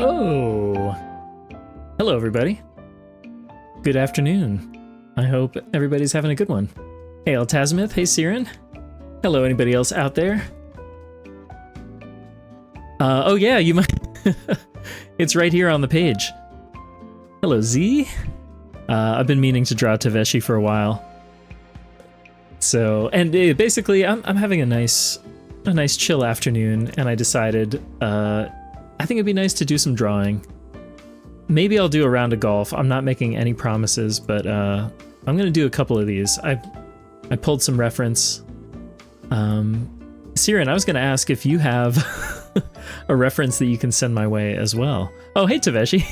Oh, hello everybody. Good afternoon. I hope everybody's having a good one. Hey Altazimith, hey Siren. Hello anybody else out there? Oh yeah, you might... It's right here on the page. Hello Z. I've been meaning to draw Taveshi for a while. So, and basically I'm having a nice chill afternoon, and I decided I think it'd be nice to do some drawing. Maybe I'll do a round of golf. I'm not making any promises, but I'm gonna do a couple of these. I pulled some reference. Siren, I was gonna ask if you have a reference that you can send my way as well. Oh, hey Taveshi.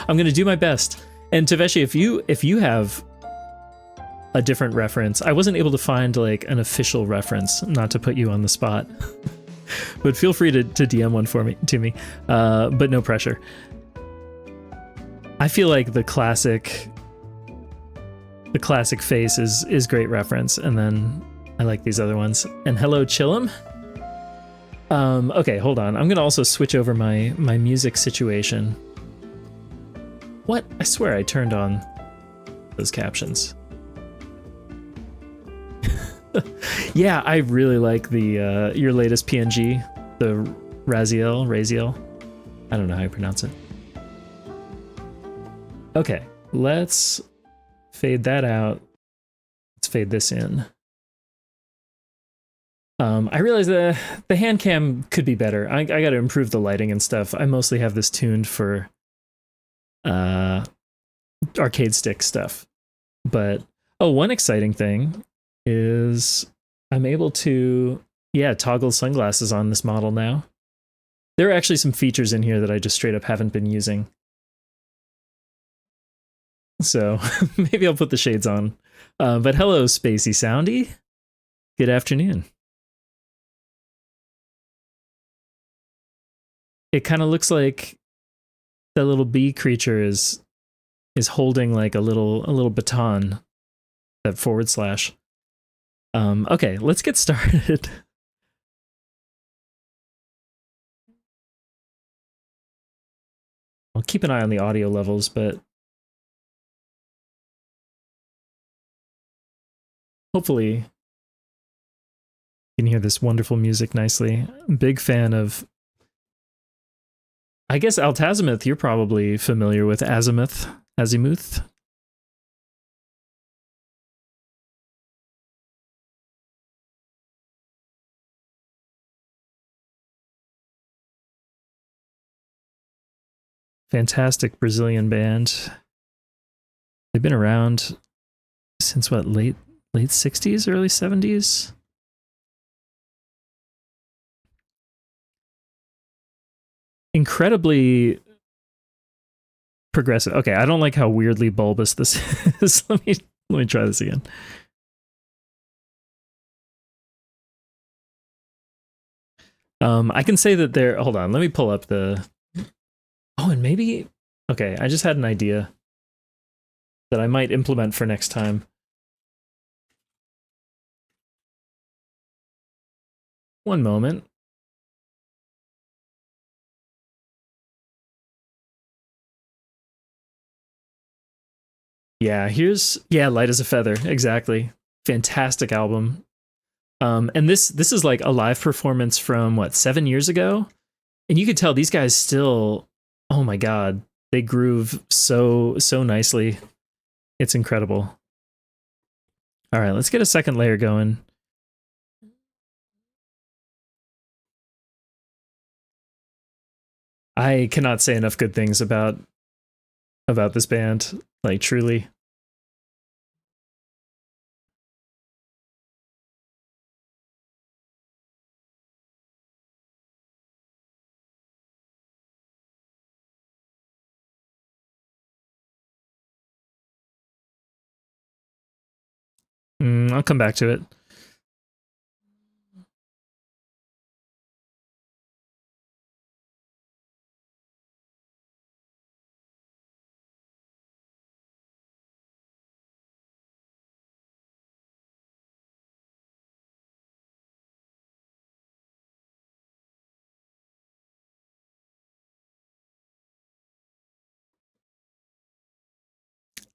I'm gonna do my best. And Taveshi, if you have a different reference, I wasn't able to find like an official reference, not to put you on the spot. But feel free to DM one to me, but no pressure. I feel like the classic face is great reference, and then I like these other ones. And hello, Chillum. Okay, hold on. I'm gonna also switch over my music situation. What? I swear I turned on those captions. Yeah, I really like the your latest PNG, the Raziel. I don't know how you pronounce it. Okay, let's fade that out. Let's fade this in. I realize the hand cam could be better. I got to improve the lighting and stuff. I mostly have this tuned for arcade stick stuff. But oh, one exciting thing is I'm able to, yeah, toggle sunglasses on this model now. There are actually some features in here that I just straight up haven't been using. So maybe I'll put the shades on. But hello, Spacey Soundy. Good afternoon. It kind of looks like that little bee creature is holding like a little baton, that /. Okay, let's get started. I'll keep an eye on the audio levels, but hopefully you can hear this wonderful music nicely. I'm a big fan of, I guess, Altazimith, you're probably familiar with Azimuth. Fantastic Brazilian band. They've been around since what, late 60s, early 70s? Incredibly progressive. Okay, I don't like how weirdly bulbous this is. Let me try this again. I can say that there, hold on, let me pull up the, oh, and maybe, okay, I just had an idea that I might implement for next time. One moment. Yeah, Light as a Feather, exactly. Fantastic album. And this is like a live performance from what, 7 years ago? And you could tell these guys still, oh my god, they groove so nicely. It's incredible. All right, let's get a second layer going. I cannot say enough good things about this band, like truly. I'll come back to it.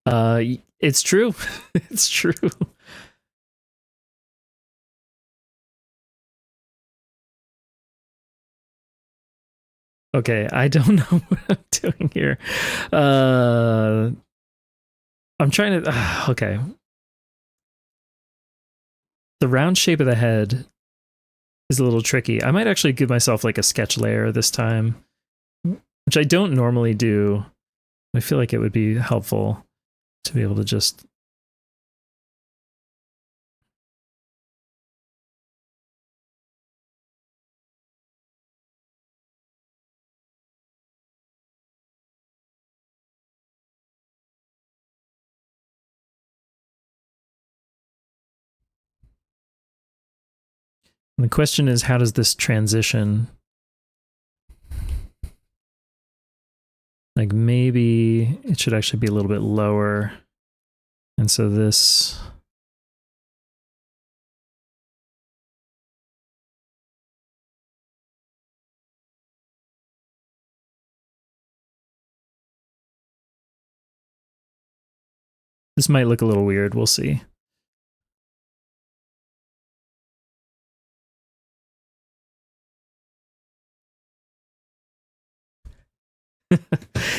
It's true. It's true. Okay, I don't know what I'm doing here. I'm trying to. Okay. The round shape of the head is a little tricky. I might actually give myself like a sketch layer this time, which I don't normally do. I feel like it would be helpful to be able to just. And the question is, how does this transition? Like maybe it should actually be a little bit lower. And so this. This might look a little weird. We'll see.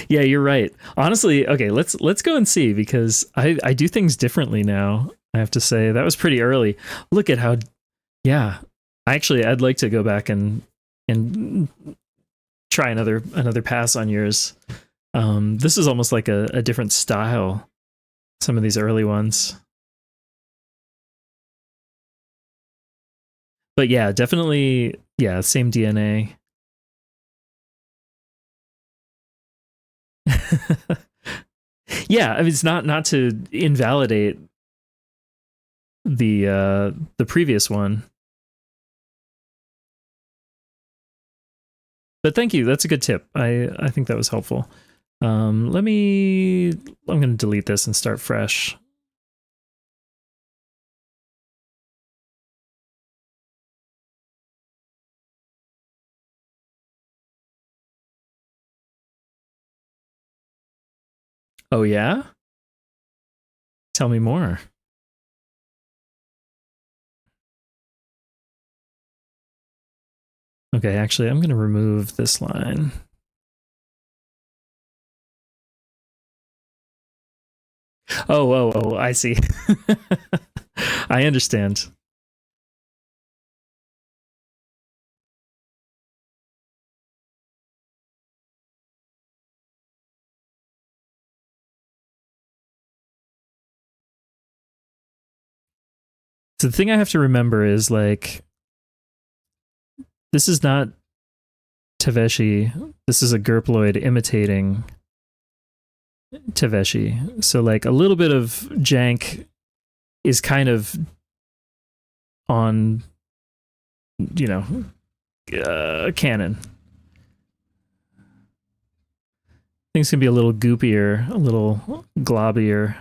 Yeah, you're right. Honestly, okay, let's go and see, because I do things differently now. I have to say that was pretty early. Look at how, yeah. I'd like to go back and try another pass on yours. This is almost like a different style. Some of these early ones, but yeah, definitely, yeah, same DNA. Yeah, I mean, it's not to invalidate the previous one, but thank you. That's a good tip. I think that was helpful. I'm going to delete this and start fresh. Oh yeah? Tell me more. Okay, actually, I'm going to remove this line. Oh, I see. I understand. So the thing I have to remember is, like, this is not Taveshi. This is a gurploid imitating Taveshi. So like a little bit of jank is kind of on, you know, canon. Things can be a little goopier, a little globbier.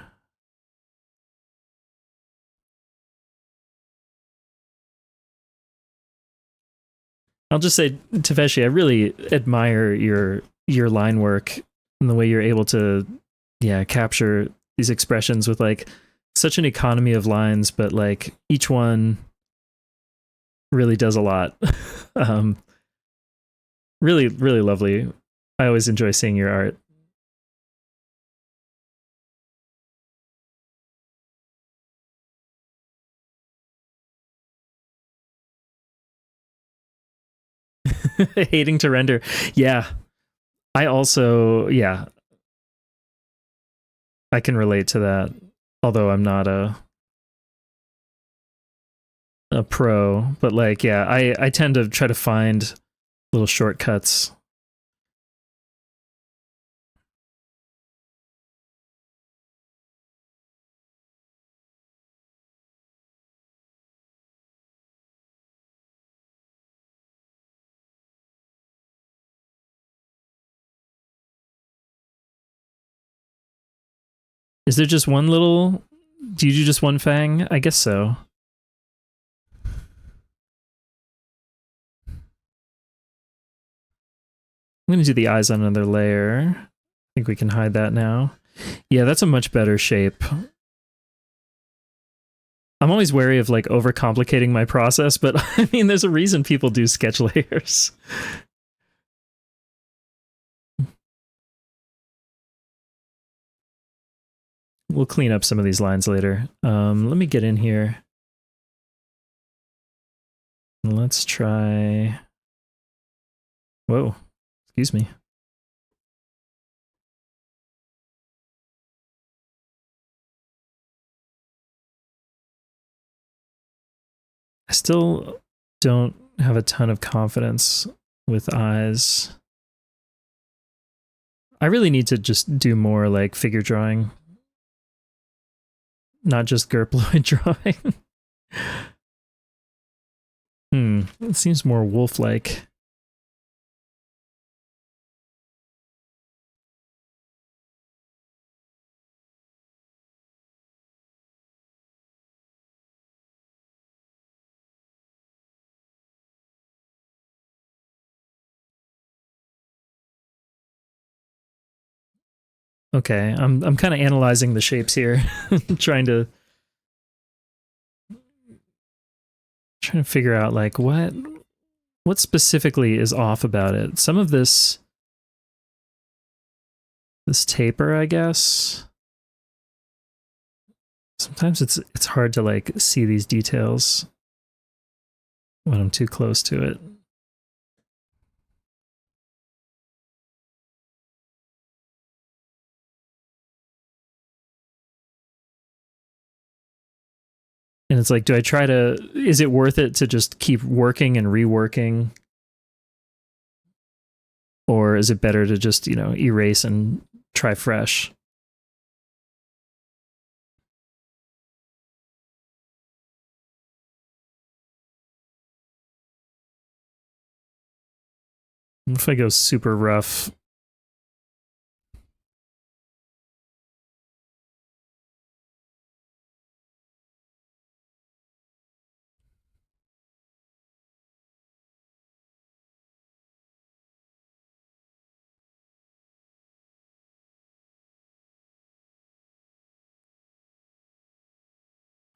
I'll just say, Taveshi, I really admire your line work and the way you're able to, yeah, capture these expressions with like such an economy of lines, but like each one really does a lot. Really, really lovely. I always enjoy seeing your art. Hating to render. Yeah. I also, yeah, I can relate to that. Although I'm not a pro, but like, yeah, I tend to try to find little shortcuts. Is there just one little, do you do just one fang? I guess so. I'm going to do the eyes on another layer. I think we can hide that now. Yeah, that's a much better shape. I'm always wary of like overcomplicating my process, but I mean, there's a reason people do sketch layers. We'll clean up some of these lines later. Let me get in here. Let's try... Whoa, excuse me. I still don't have a ton of confidence with eyes. I really need to just do more like figure drawing. Not just gurploid drawing. It seems more wolf-like. Okay, I'm kind of analyzing the shapes here, trying to figure out like what specifically is off about it. Some of this taper, I guess. Sometimes it's hard to like see these details when I'm too close to it. And it's like, is it worth it to just keep working and reworking? Or is it better to just, erase and try fresh? If I go super rough...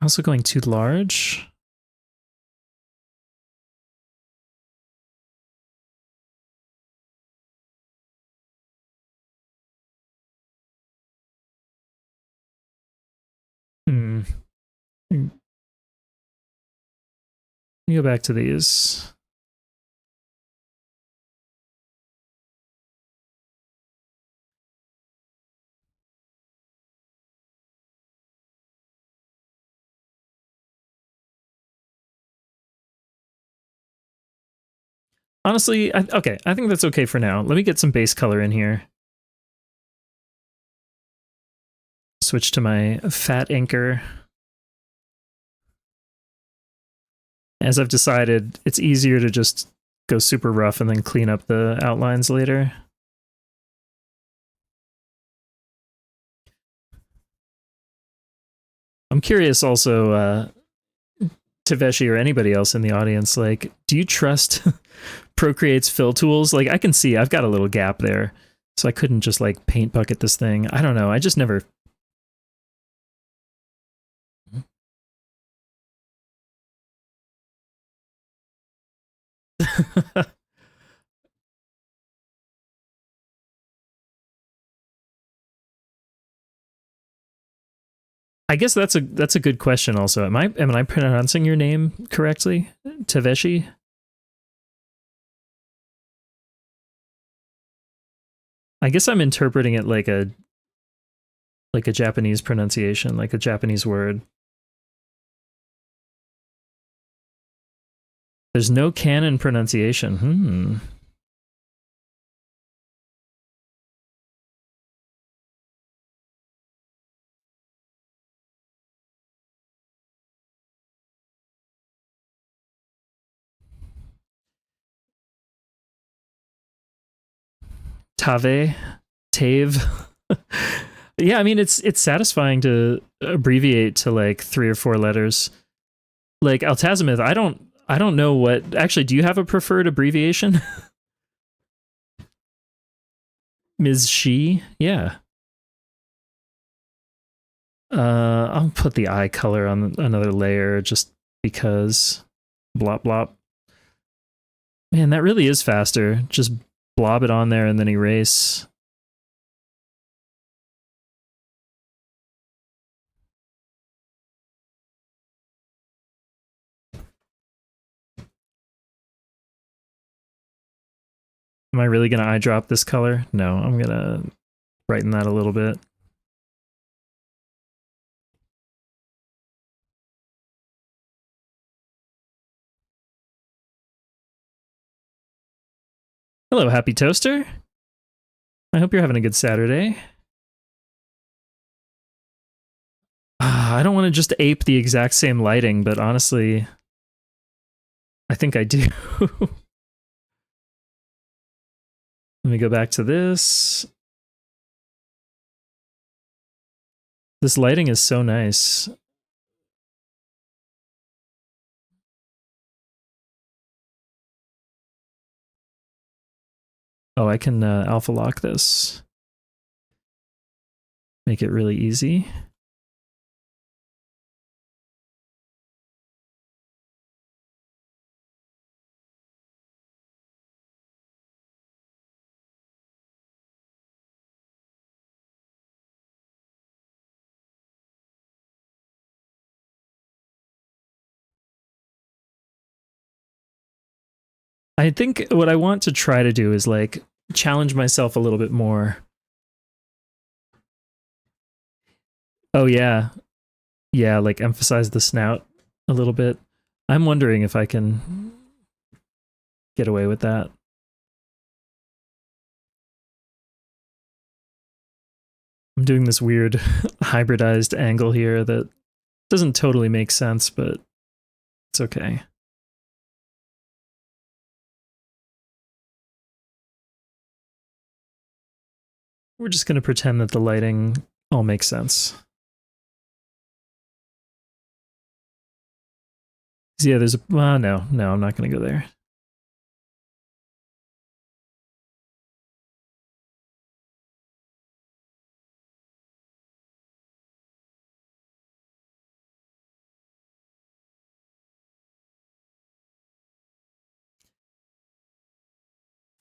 Also going too large. Let me go back to these. Honestly, okay, I think that's okay for now. Let me get some base color in here. Switch to my fat inker. As I've decided, it's easier to just go super rough and then clean up the outlines later. I'm curious also, Taveshi or anybody else in the audience, like, do you trust Procreate's fill tools? Like, I can see I've got a little gap there, so I couldn't just like paint bucket this thing. I don't know. I just never... I guess that's a good question also. Am I pronouncing your name correctly? Taveshi? I guess I'm interpreting it like a Japanese pronunciation, like a Japanese word. There's no canon pronunciation. Tave. Yeah, I mean it's satisfying to abbreviate to like 3 or 4 letters. Like Altazimith, I don't know what... Actually, do you have a preferred abbreviation? Ms. She? Yeah. I'll put the eye color on another layer just because. Blop blop. Man, that really is faster. Just blob it on there and then erase. Am I really going to eyedrop this color? No, I'm going to brighten that a little bit. Hello, Happy Toaster. I hope you're having a good Saturday. I don't want to just ape the exact same lighting, but honestly, I think I do. Let me go back to this. This lighting is so nice. Oh, I can alpha lock this. Make it really easy. I think what I want to try to do is like challenge myself a little bit more. Oh yeah. Yeah, like emphasize the snout a little bit. I'm wondering if I can get away with that. I'm doing this weird hybridized angle here that doesn't totally make sense, but it's okay. We're just going to pretend that the lighting all makes sense. Yeah, there's a... no, I'm not going to go there.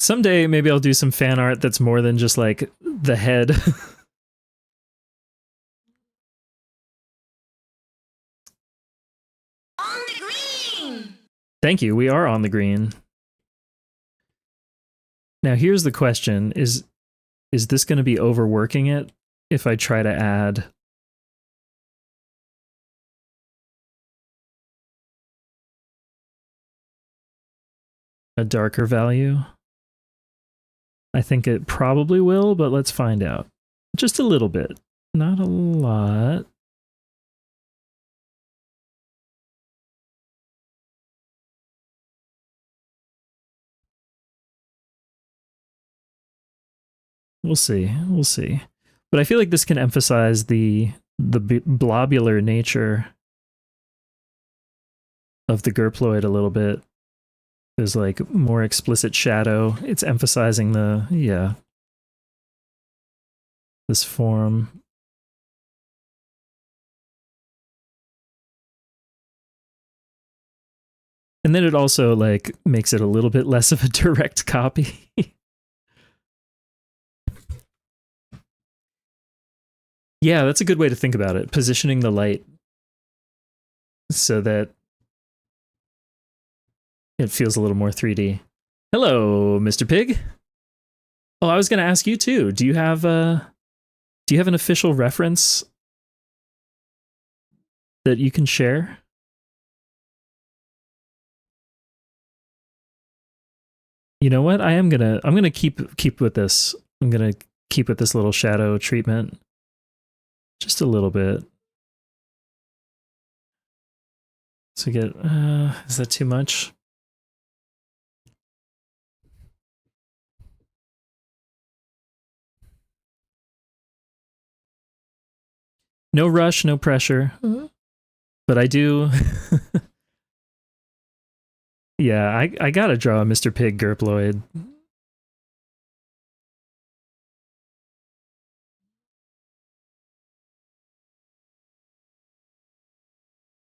Someday, maybe I'll do some fan art that's more than just like the head. On the green! Thank you, we are on the green. Now here's the question, is this going to be overworking it if I try to add a darker value? I think it probably will, but let's find out. Just a little bit, not a lot. We'll see. We'll see. But I feel like this can emphasize the blobular nature of the gurploid a little bit. There's like more explicit shadow. It's emphasizing the, yeah, this form. And then it also like makes it a little bit less of a direct copy. Yeah, that's a good way to think about it. Positioning the light so that it feels a little more 3D. Hello, Mr. Pig. Oh, I was going to ask you too. Do you have an official reference that you can share? You know what? I'm gonna keep with this. I'm gonna keep with this little shadow treatment. Just a little bit. So get, is that too much? No rush, no pressure. But I do. Yeah, I gotta draw a Mr. Pig gurploid.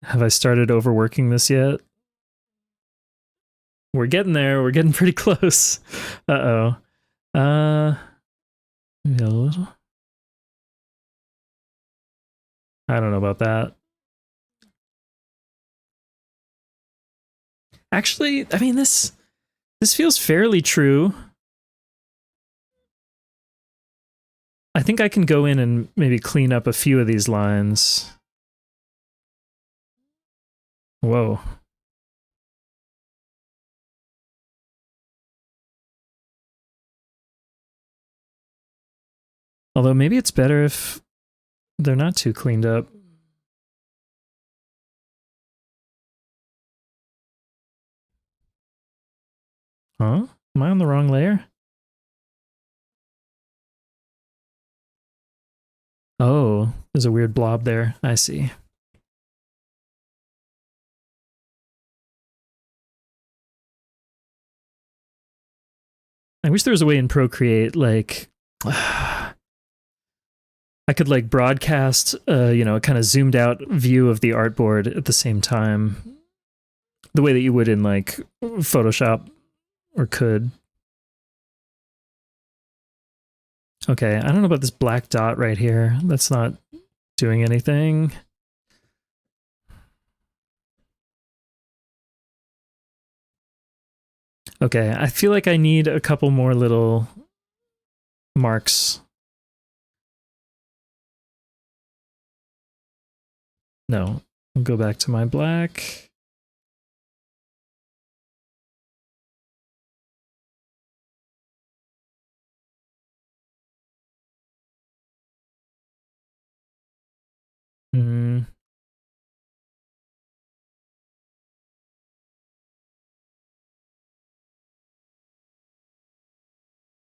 Have I started overworking this yet? We're getting there. We're getting pretty close. Uh-oh. Maybe a little. I don't know about that. Actually, I mean, this feels fairly true. I think I can go in and maybe clean up a few of these lines. Whoa. Although maybe it's better if they're not too cleaned up. Huh? Am I on the wrong layer? Oh, there's a weird blob there. I see. I wish there was a way in Procreate, like, I could like broadcast, a kind of zoomed out view of the artboard at the same time, the way that you would in like Photoshop or could. Okay, I don't know about this black dot right here. That's not doing anything. Okay, I feel like I need a couple more little marks. No, I'll go back to my black. Hmm.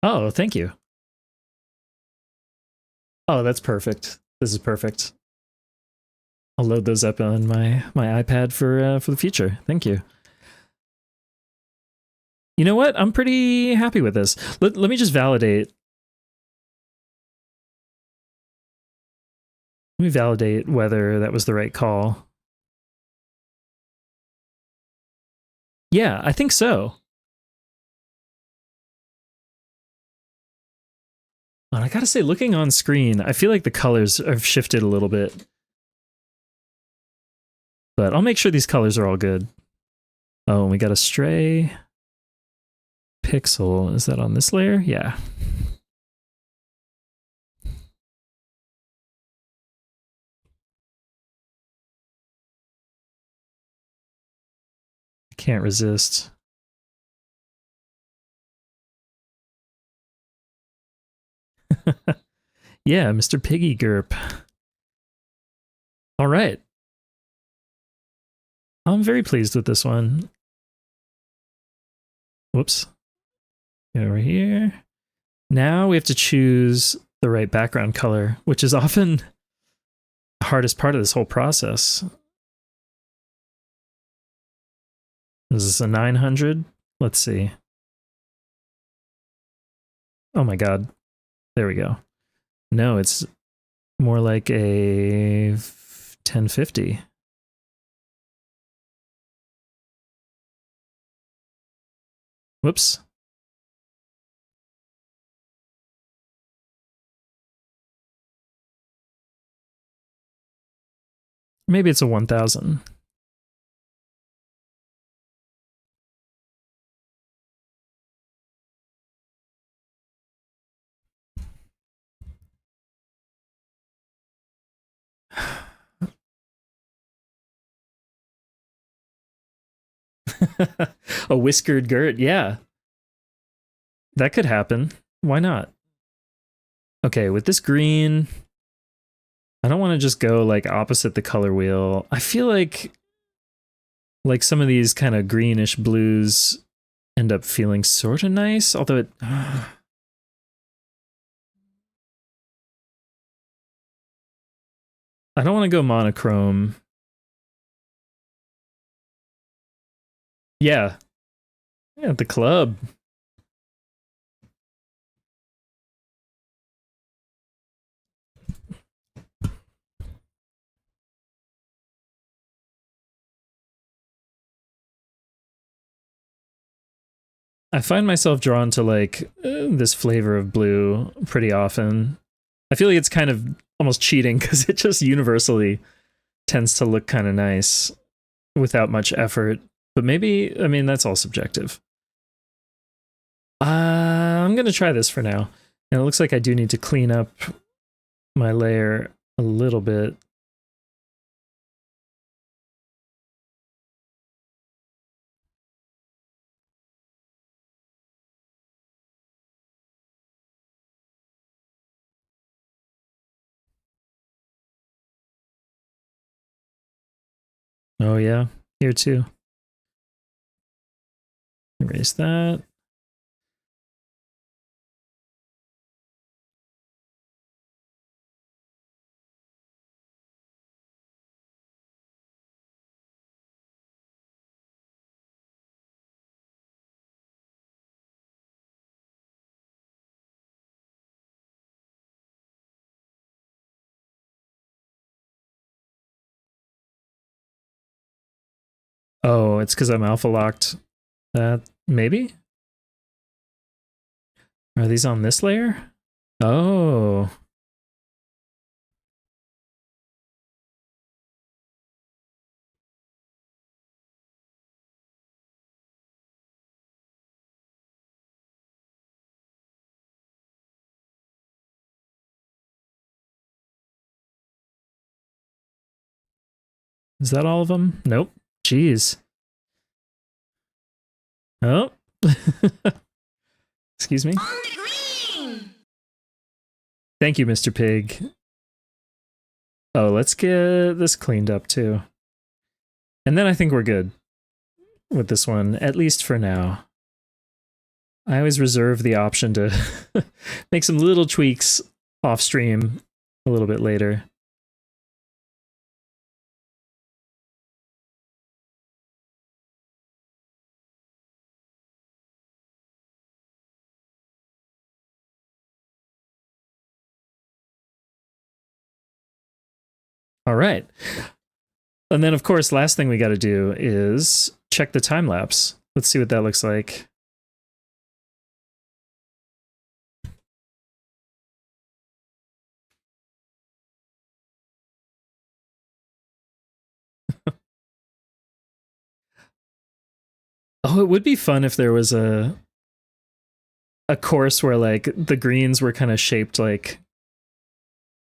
Oh, thank you. Oh, that's perfect. This is perfect. I'll load those up on my iPad for the future. Thank you. You know what? I'm pretty happy with this. Let me just validate. Let me validate whether that was the right call. Yeah, I think so. And I gotta say, looking on screen, I feel like the colors have shifted a little bit. But I'll make sure these colors are all good. Oh, and we got a stray pixel. Is that on this layer? Yeah. Can't resist. Yeah, Mr. Piggy Gurp. All right. I'm very pleased with this one. Whoops. Go over here. Now we have to choose the right background color, which is often the hardest part of this whole process. Is this a 900? Let's see. Oh my god. There we go. No, it's more like a 1050. Whoops. Maybe it's a 1000. A whiskered Gert, yeah. That could happen. Why not? Okay, with this green, I don't want to just go like opposite the color wheel. I feel like some of these kind of greenish blues end up feeling sort of nice, although it I don't want to go monochrome. Yeah. Yeah, at the club. I find myself drawn to like this flavor of blue pretty often. I feel like it's kind of almost cheating because it just universally tends to look kind of nice without much effort. But maybe, I mean, that's all subjective. I'm going to try this for now. And it looks like I do need to clean up my layer a little bit. Oh yeah, here too. Erase that. Oh, it's because I'm alpha locked. That maybe? Are these on this layer? Oh. Is that all of them? Nope. Jeez. Oh. Excuse me. On the green. Thank you, Mr. Pig. Oh, let's get this cleaned up too. And then I think we're good with this one, at least for now. I always reserve the option to make some little tweaks off stream a little bit later. All right. And then, of course, last thing we got to do is check the time lapse. Let's see what that looks like. Oh, it would be fun if there was a course where like the greens were kind of shaped like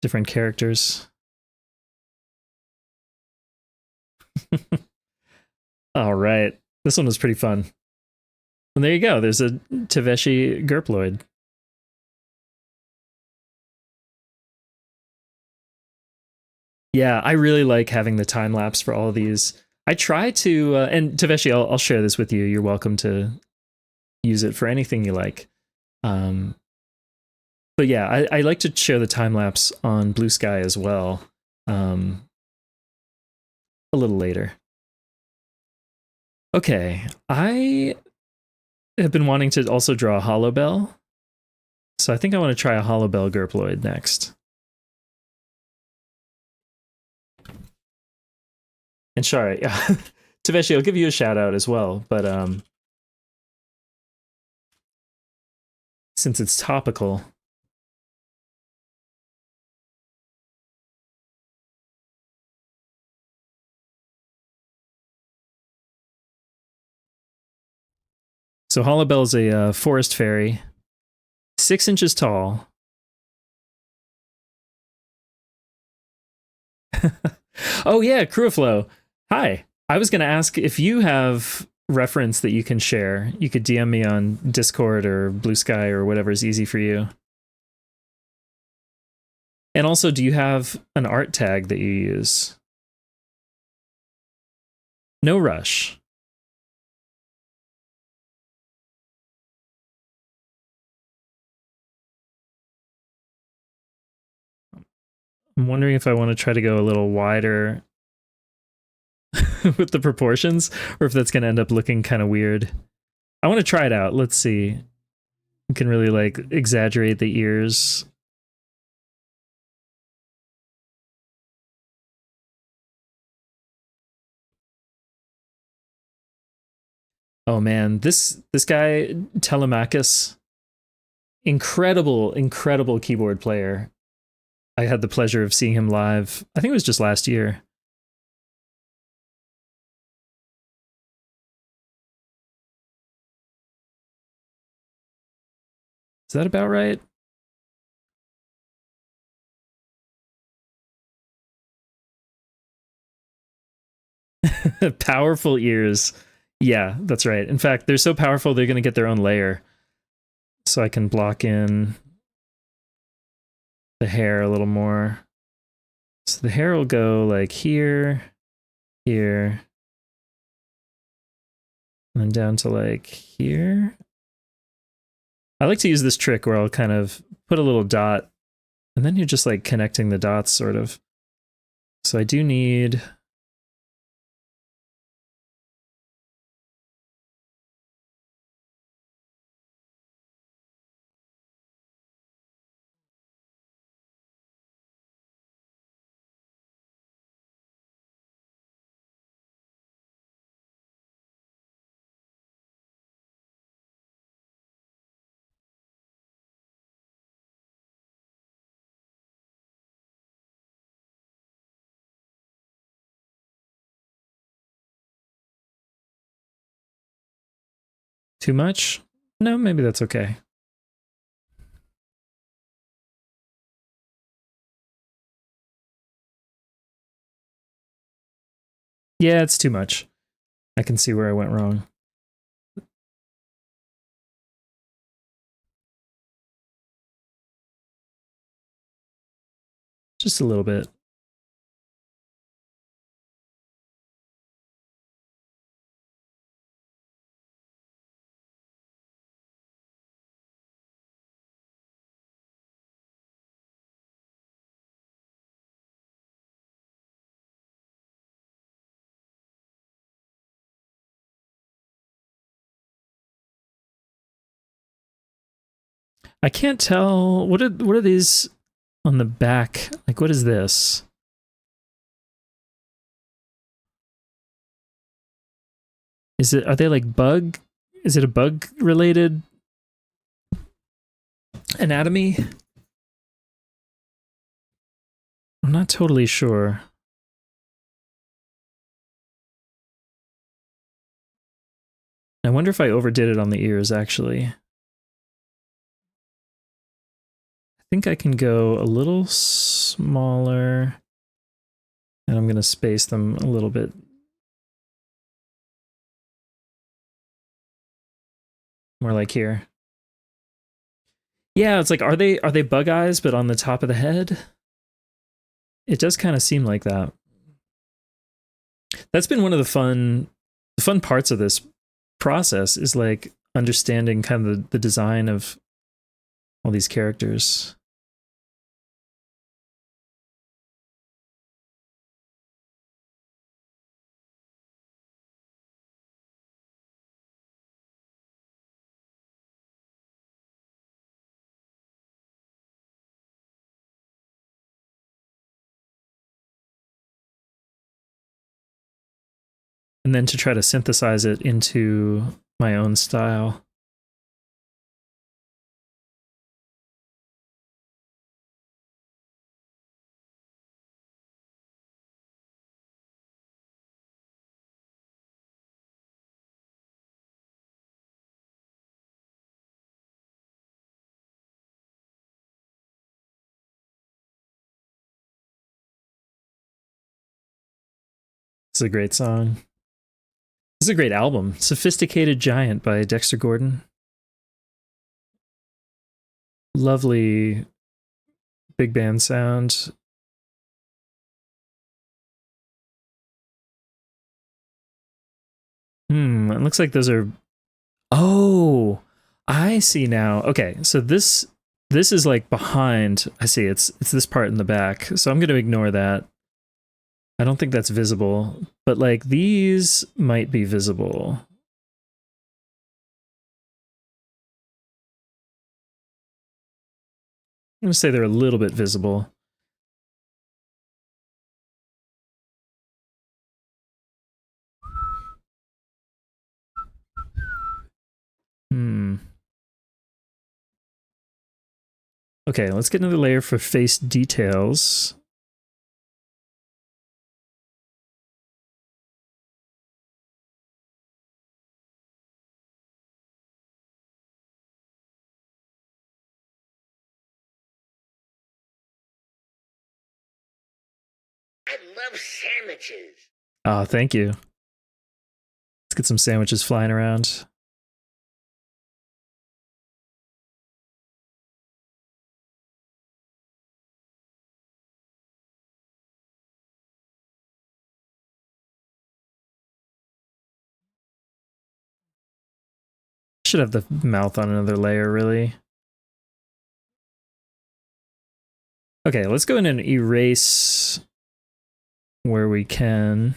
different characters. All right. This one was pretty fun. And there you go. There's a Taveshi gurploid. Yeah, I really like having the time lapse for all of these. I try to, and Taveshi, I'll share this with you. You're welcome to use it for anything you like. But yeah, I like to share the time lapse on Blue Sky as well. A little later. Okay, I have been wanting to also draw a hollow bell. So I think I want to try a hollow bell gurploid next. And sorry, Taveshi, I'll give you a shout out as well. But since it's topical. So hollow bell is a forest fairy, 6 inches tall. Oh yeah, Cruaflow. Hi. I was going to ask if you have reference that you can share. You could DM me on Discord or Blue Sky or whatever is easy for you. And also, do you have an art tag that you use? No rush. I'm wondering if I want to try to go a little wider with the proportions, or if that's going to end up looking kind of weird. I want to try it out. Let's see. You can really like exaggerate the ears. Oh man, this guy Telemachus, incredible keyboard player. I had the pleasure of seeing him live. I think it was just last year. Is that about right? Powerful ears. Yeah, that's right. In fact, they're so powerful they're going to get their own layer. So I can block in the hair a little more. So the hair will go like here, here, and then down to like here. I like to use this trick where I'll kind of put a little dot, and then you're just like connecting the dots sort of. So I do need... Too much? No, maybe that's okay. Yeah, it's too much. I can see where I went wrong. Just a little bit. I can't tell. What are these on the back? Like, what is this? Are they like bug? Is it a bug related anatomy? I'm not totally sure. I wonder if I overdid it on the ears, actually. I think I can go a little smaller, and I'm going to space them a little bit. More like here. Yeah, it's like, are they bug eyes, but on the top of the head? It does kind of seem like that. That's been one of the fun parts of this process, is like understanding kind of the design of all these characters. And then to try to synthesize it into my own style. It's a great song. It's a great album. Sophisticated Giant by Dexter Gordon. Lovely big band sound. It looks like those are... Oh, I see now. Okay, so this is like behind. I see, it's this part in the back. So I'm going to ignore that. I don't think that's visible, but like these might be visible. I'm going to say they're a little bit visible. Okay, let's get another layer for face details. I love sandwiches. Ah, thank you. Let's get some sandwiches flying around. Should have the mouth on another layer, really. Okay, let's go in and erase where we can.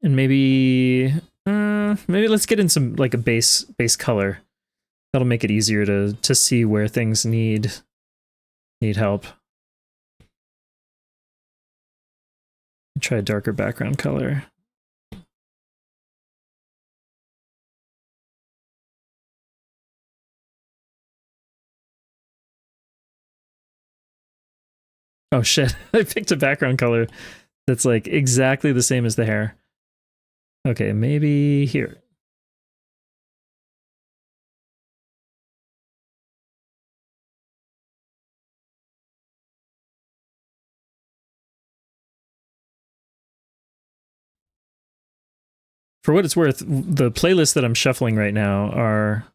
And maybe let's get in some like a base color. That'll make it easier to see where things need help. Try a darker background color. Oh shit, I picked a background color that's like exactly the same as the hair. Okay, maybe here. For what it's worth, the playlist that I'm shuffling right now are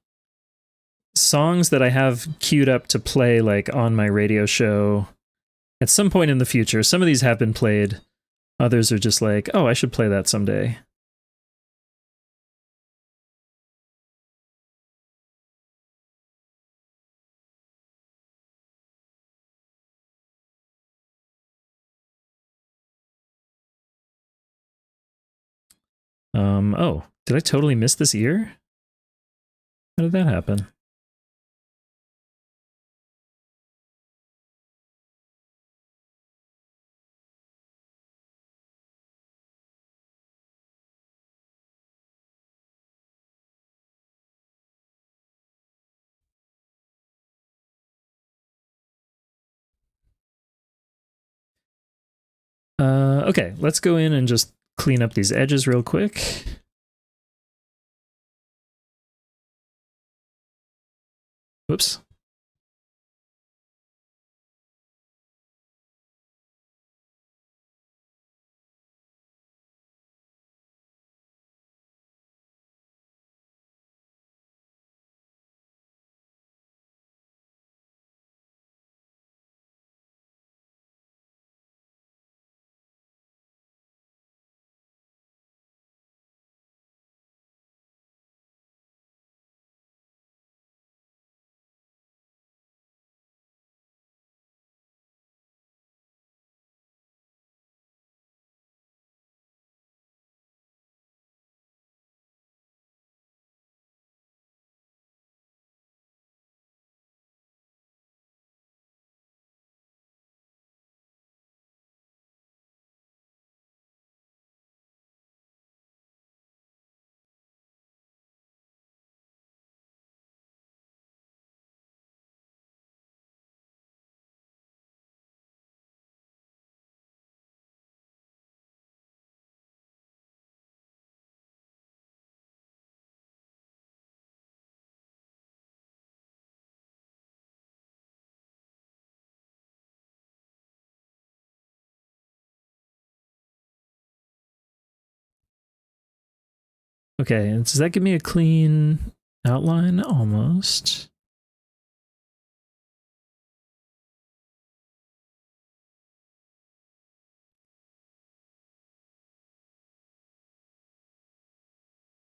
songs that I have queued up to play like on my radio show at some point in the future. Some of these have been played. Others are just like, oh, I should play that someday. Oh, did I totally miss this ear? How did that happen? Okay, let's go in and just clean up these edges real quick. Whoops. Okay, and does that give me a clean outline? Almost.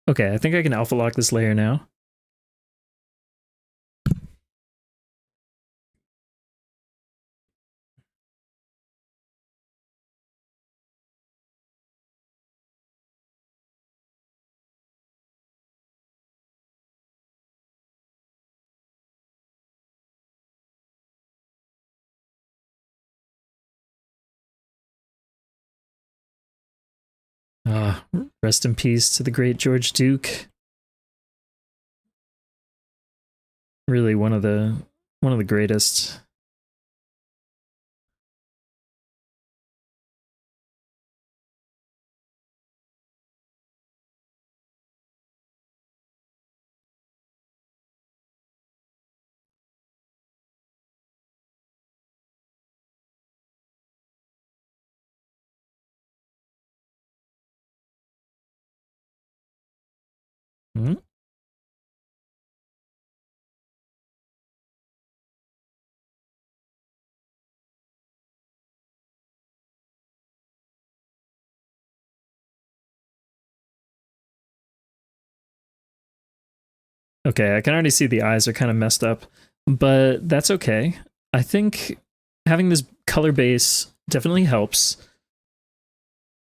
Okay, I think I can alpha lock this layer now. Ah, rest in peace to the great George Duke. Really one of the greatest. Hmm? Okay, I can already see the eyes are kind of messed up, but that's okay. I think having this color base definitely helps.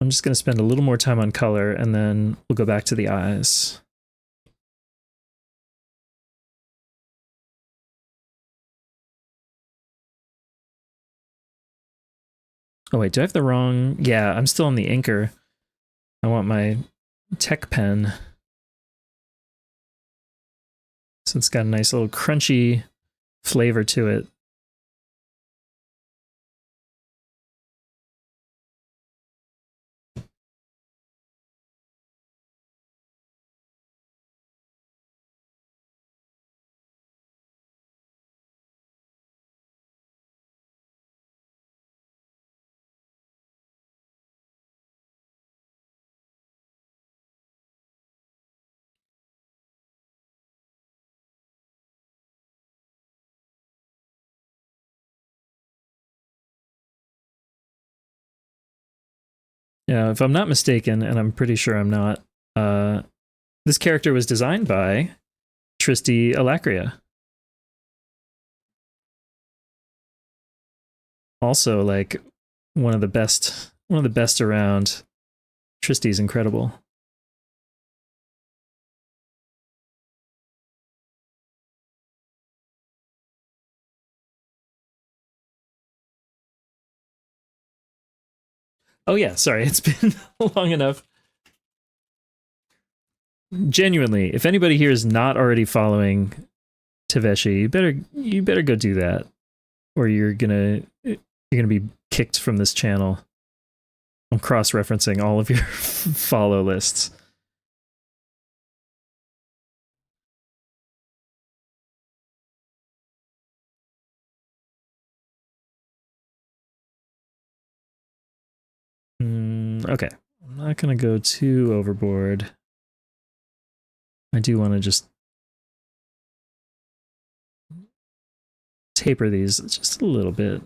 I'm just going to spend a little more time on color, and then we'll go back to the eyes. Oh wait, do I have the wrong... Yeah, I'm still on the inker. I want my tech pen. So it's got a nice little crunchy flavor to it. Yeah, if I'm not mistaken, and I'm pretty sure I'm not, this character was designed by Tristy Alacria. Also, like, one of the best around. Tristy's incredible. Oh yeah, sorry, it's been long enough. Genuinely, if anybody here is not already following Taveshi, you better go do that, or you're gonna be kicked from this channel. I'm cross-referencing all of your follow lists. Okay, I'm not gonna go too overboard. I do want to just taper these just a little bit.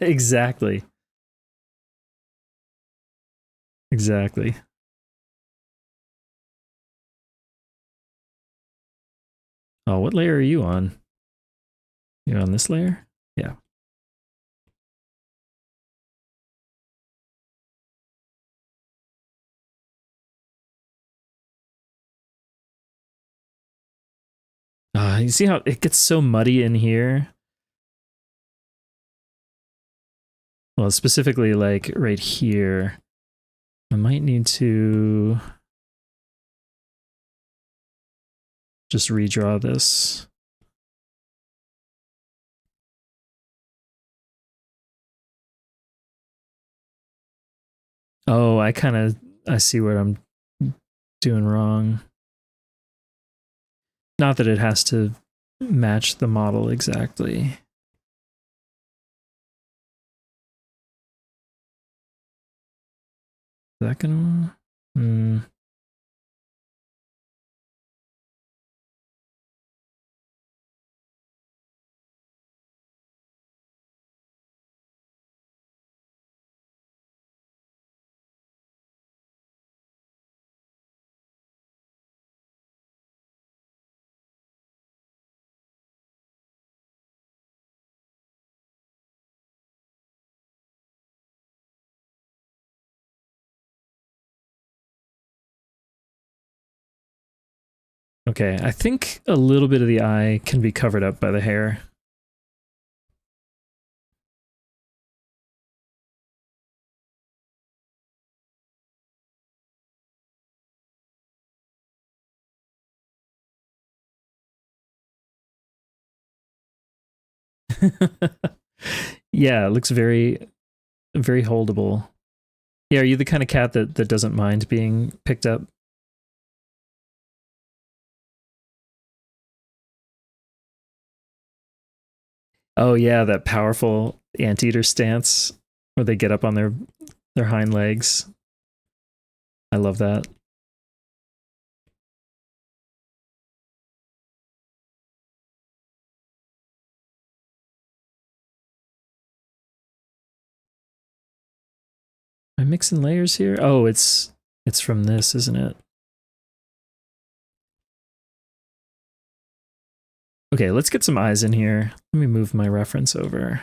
Exactly. Exactly. Oh, what layer are you on? You're on this layer? Yeah. You see how it gets so muddy in here? Well, specifically like right here. I might need to just redraw this. Oh, I see what I'm doing wrong. Not that it has to match the model exactly. Is that gonna... Okay, I think a little bit of the eye can be covered up by the hair. Yeah, it looks very, very holdable. Yeah, are you the kind of cat that doesn't mind being picked up? Oh yeah, that powerful anteater stance where they get up on their hind legs. I love that. Am I mixing layers here? Oh, it's from this, isn't it? Okay, let's get some eyes in here. Let me move my reference over.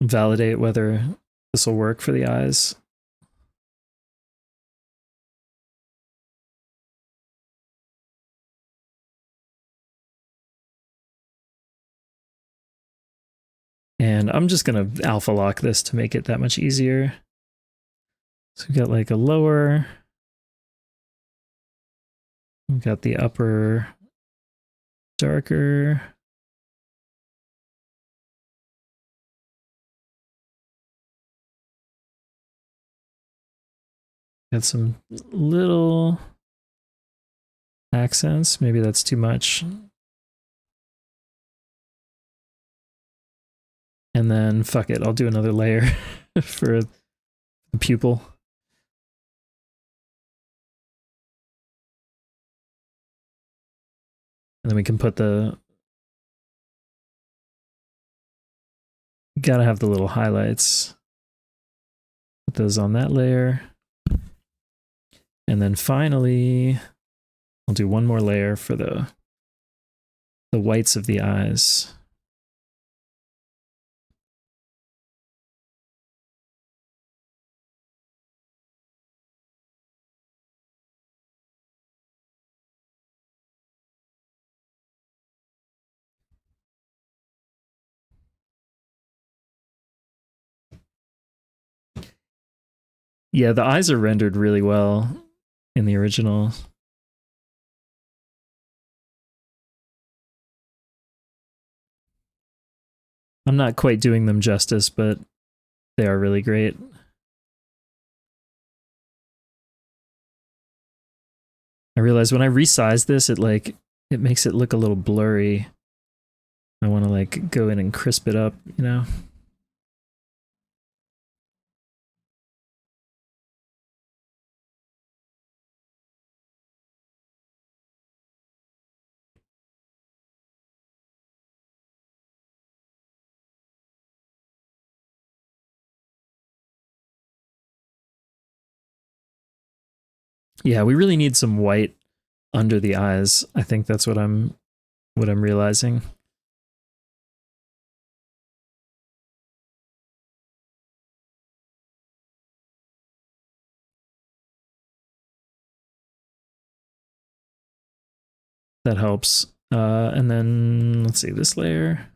Validate whether this will work for the eyes. And I'm just gonna alpha lock this to make it that much easier. So we got like a lower. We've got the upper darker. Got some little accents. Maybe that's too much. And then fuck it, I'll do another layer for the pupil. And then we can put the... Gotta have the little highlights. Put those on that layer. And then finally, I'll do one more layer for the whites of the eyes. Yeah, the eyes are rendered really well in the original. I'm not quite doing them justice, but they are really great. I realize when I resize this, it makes it look a little blurry. I want to like go in and crisp it up, you know? Yeah, we really need some white under the eyes. I think that's what I'm realizing. That helps. And then let's see this layer.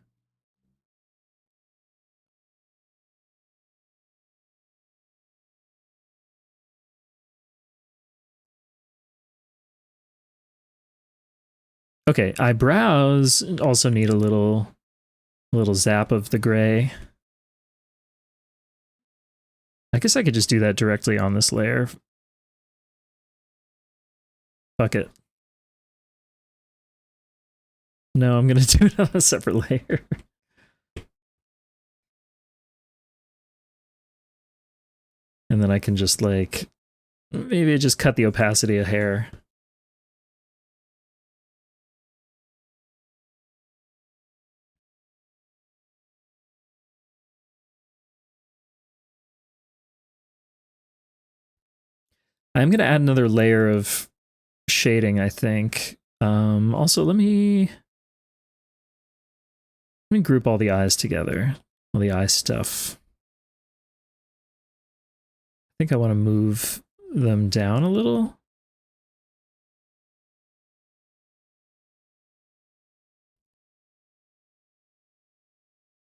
Okay, eyebrows also need a little zap of the gray. I guess I could just do that directly on this layer. Fuck it. No, I'm gonna do it on a separate layer. And then I can just like, maybe just cut the opacity a hair. I'm gonna add another layer of shading, I think. Also, let me group all the eyes together, all the eye stuff. I think I want to move them down a little.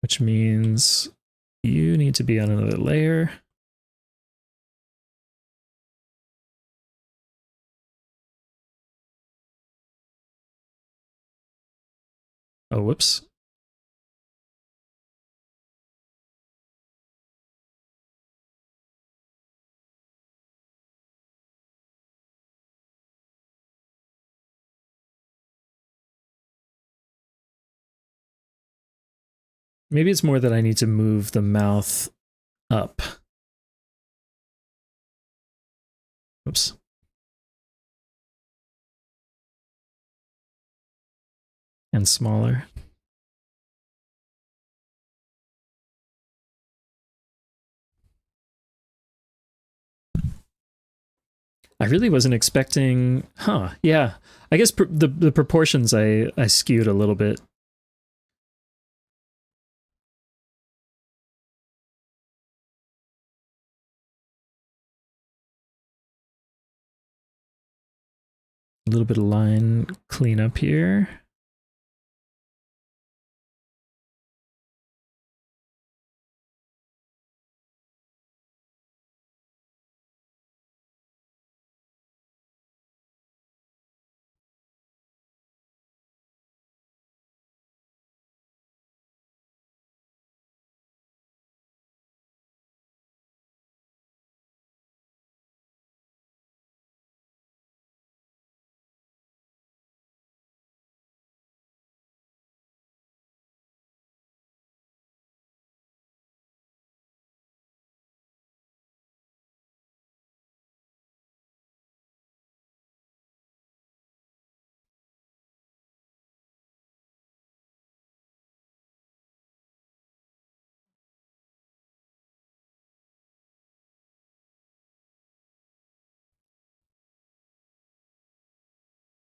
Which means you need to be on another layer. Oh, whoops. Maybe it's more that I need to move the mouth up. Oops. And smaller. I really wasn't expecting, huh, yeah. I guess the proportions I skewed a little bit. A little bit of line cleanup here.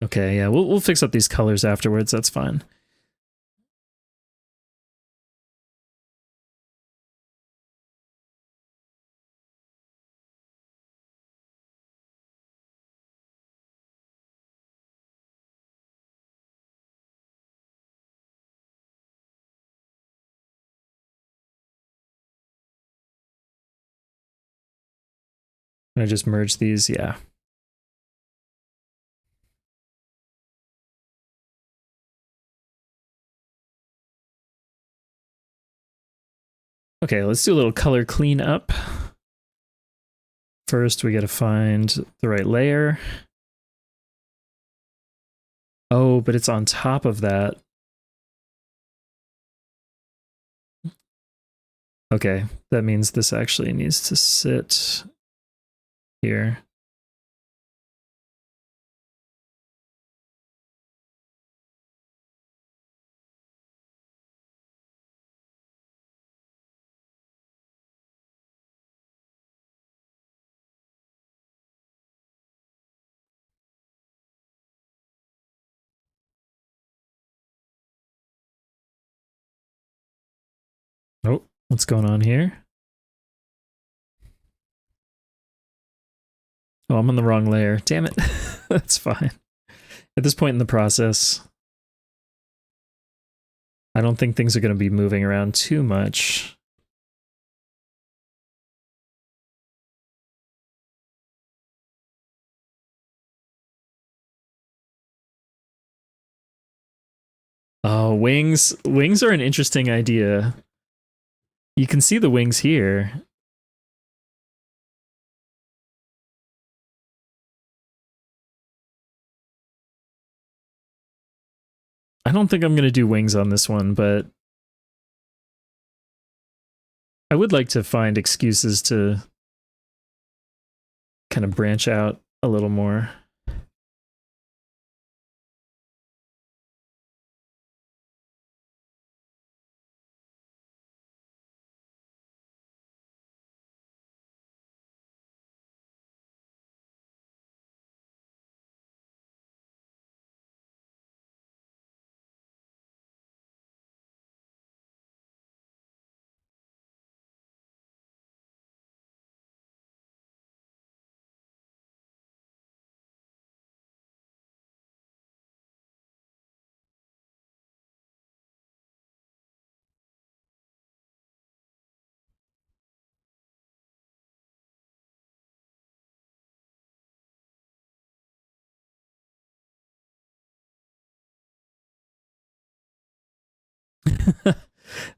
Okay, yeah, we'll fix up these colors afterwards, that's fine. I just merge these, yeah. Okay, let's do a little color cleanup. First, we gotta find the right layer. Oh, but it's on top of that. Okay, that means this actually needs to sit here. Oh, what's going on here? Oh, I'm on the wrong layer. Damn it. That's fine. At this point in the process, I don't think things are going to be moving around too much. Oh, wings. Wings are an interesting idea. You can see the wings here. I don't think I'm going to do wings on this one, but I would like to find excuses to kind of branch out a little more.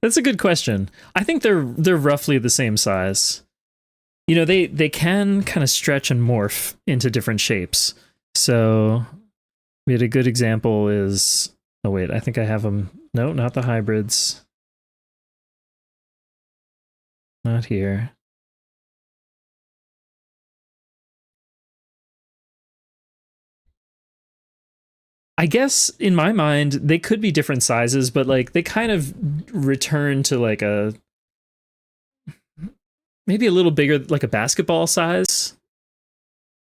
That's a good question. I think they're roughly the same size. You know, they can kind of stretch and morph into different shapes. So we had a good example is, oh wait, I think I have them. No, not the hybrids. Not here. I guess in my mind they could be different sizes, but like they kind of return to like a maybe a little bigger, like a basketball size,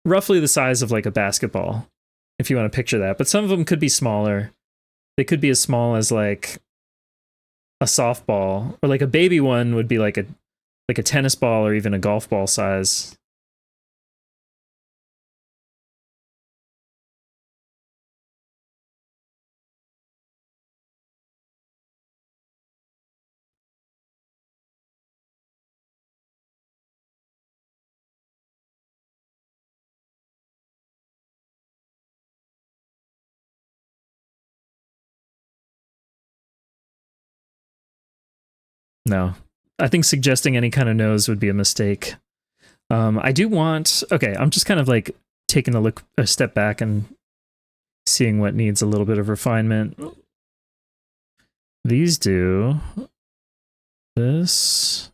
roughly the size of like a basketball, if you want to picture that. But some of them could be smaller. They could be as small as like a softball, or like a baby one would be like a tennis ball or even a golf ball size. No, I think suggesting any kind of nose would be a mistake. I do want. Okay, I'm just kind of like taking a step back and seeing what needs a little bit of refinement. These do this.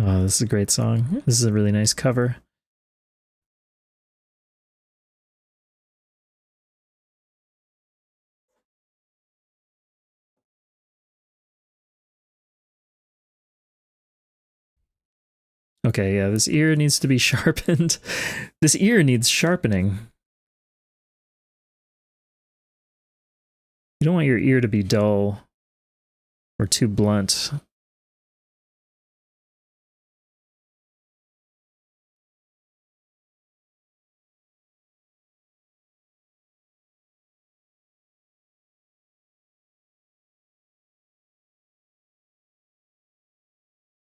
Oh, this is a great song. This is a really nice cover. Okay, yeah, this ear needs to be sharpened. This ear needs sharpening. You don't want your ear to be dull or too blunt.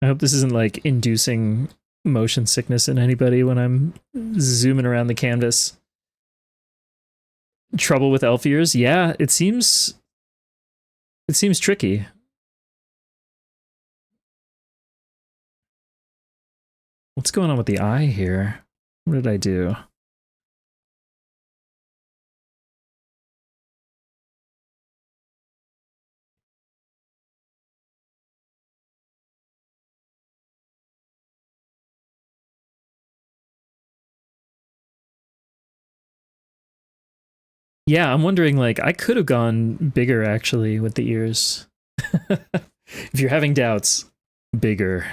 I hope this isn't like inducing motion sickness in anybody when I'm zooming around the canvas. Trouble with elf ears? Yeah, it seems tricky. What's going on with the eye here? What did I do? Yeah, I'm wondering, like, I could have gone bigger actually with the ears. If you're having doubts, bigger.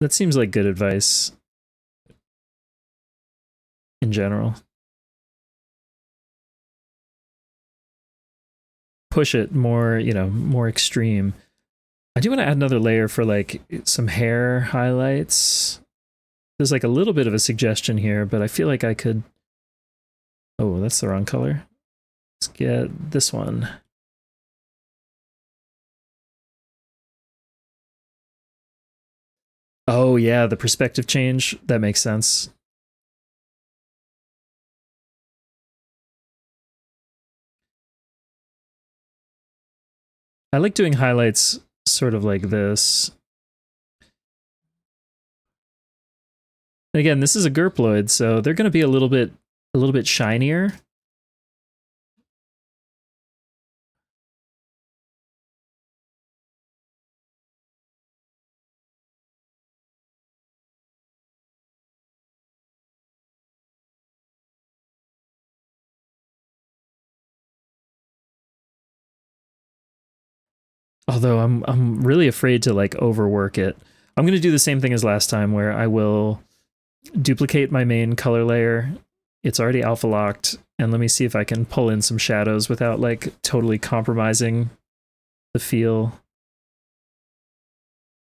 That seems like good advice in general. Push it more, you know, more extreme. I do want to add another layer for like some hair highlights. There's like a little bit of a suggestion here, but I feel like I could... Oh, that's the wrong color. Let's get this one. Oh yeah, the perspective change. That makes sense. I like doing highlights sort of like this. Again, this is a gurploid, so they're going to be a little bit shinier. Although I'm really afraid to like overwork it. I'm going to do the same thing as last time where I will duplicate my main color layer. It's already alpha locked, and let me see if I can pull in some shadows without like totally compromising the feel.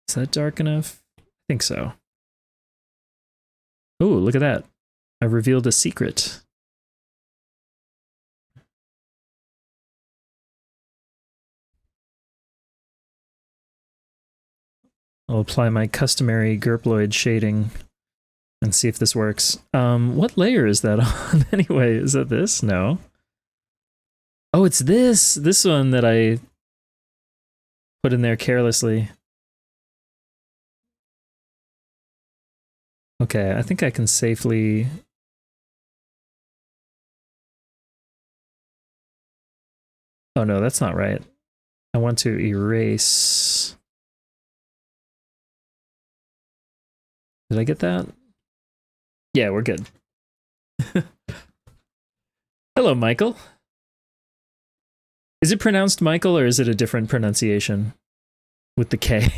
Is that dark enough? I think so. Oh, look at that. I revealed a secret. I'll apply my customary gurploid shading and see if this works. What layer is that on anyway? Is that this? No. Oh, it's this one that I put in there carelessly. Okay, I think I can safely... Oh no, that's not right. I want to erase... Did I get that? Yeah, we're good. Hello, Michael. Is it pronounced Michael or is it a different pronunciation? With the K.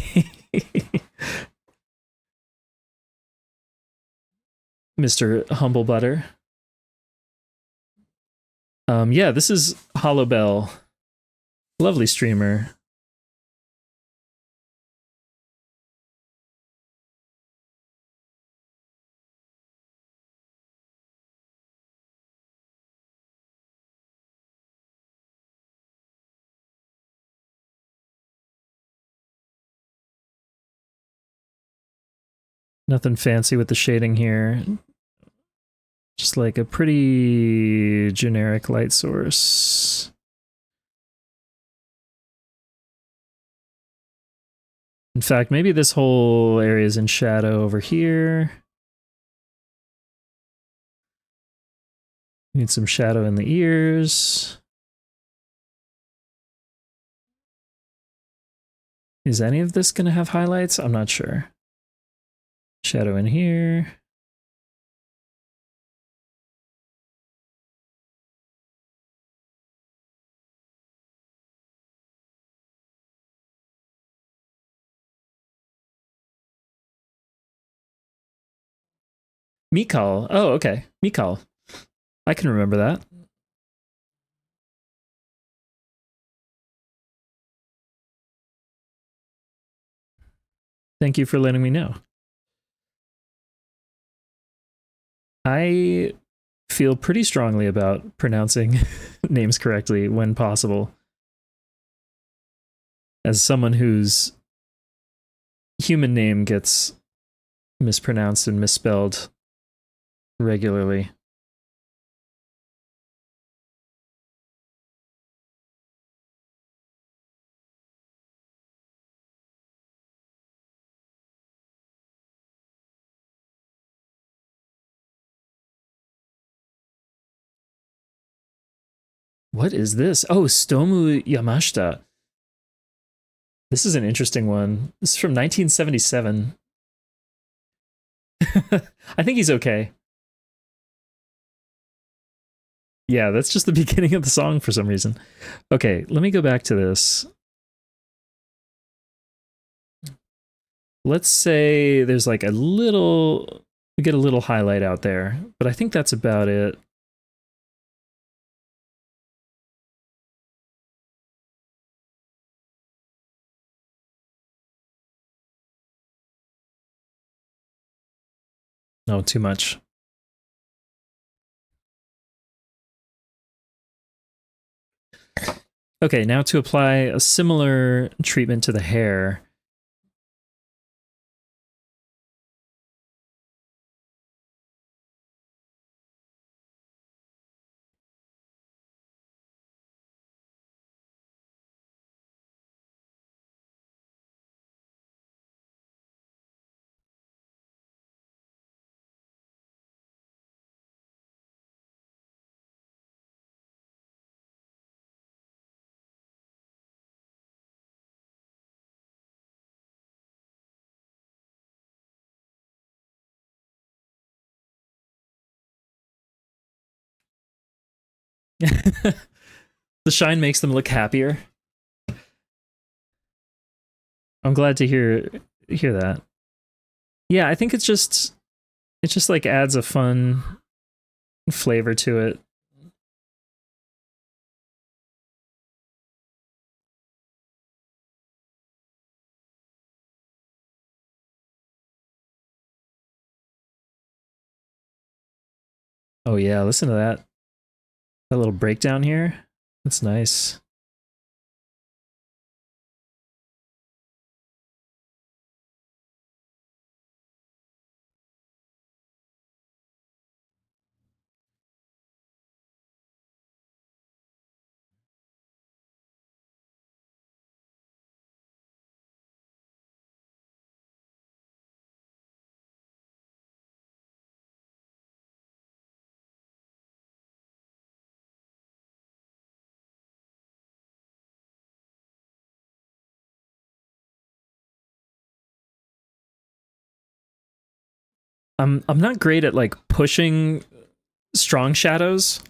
Mr. Humblebutter. Yeah, this is Hollow Bell. Lovely streamer. Nothing fancy with the shading here. Just like a pretty generic light source. In fact, maybe this whole area is in shadow over here. Need some shadow in the ears. Is any of this going to have highlights? I'm not sure. Shadow in here. Mikal. Oh, okay. Mikal. I can remember that. Thank you for letting me know. I feel pretty strongly about pronouncing names correctly when possible. As someone whose human name gets mispronounced and misspelled regularly. What is this? Oh, Stomu Yamashita. This is an interesting one. This is from 1977. I think he's okay. Yeah, that's just the beginning of the song for some reason. Okay, let me go back to this. Let's say there's like a little, we get a little highlight out there, but I think that's about it. No, too much. Okay, now to apply a similar treatment to the hair. The shine makes them look happier. I'm glad to hear that. Yeah, I think it just like adds a fun flavor to it. Oh yeah, listen to that. That little breakdown here. That's nice. I'm not great at like pushing strong shadows.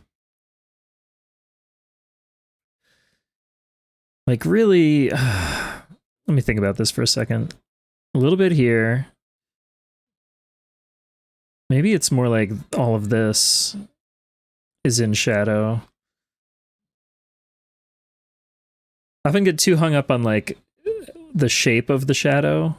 Like really let me think about this for a second. A little bit here. Maybe it's more like all of this is in shadow. I often get too hung up on like the shape of the shadow.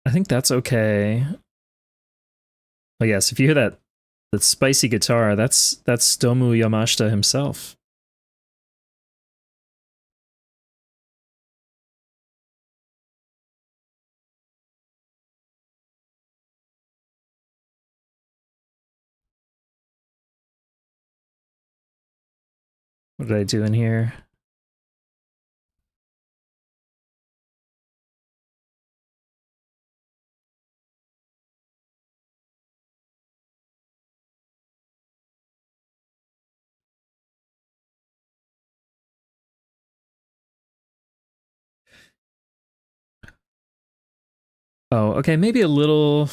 I think that's okay. Oh yes, if you hear that spicy guitar, that's Stomu Yamashita himself. What did I do in here? Oh, okay, maybe a little.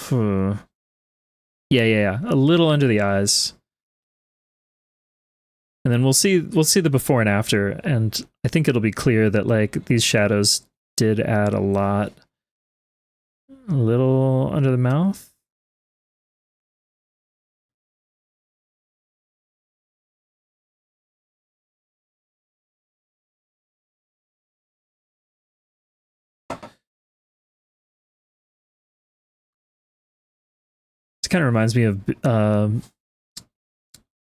Yeah. A little under the eyes. And then we'll see the before and after, and I think it'll be clear that like these shadows did add a lot. A little under the mouth. It kind of reminds me of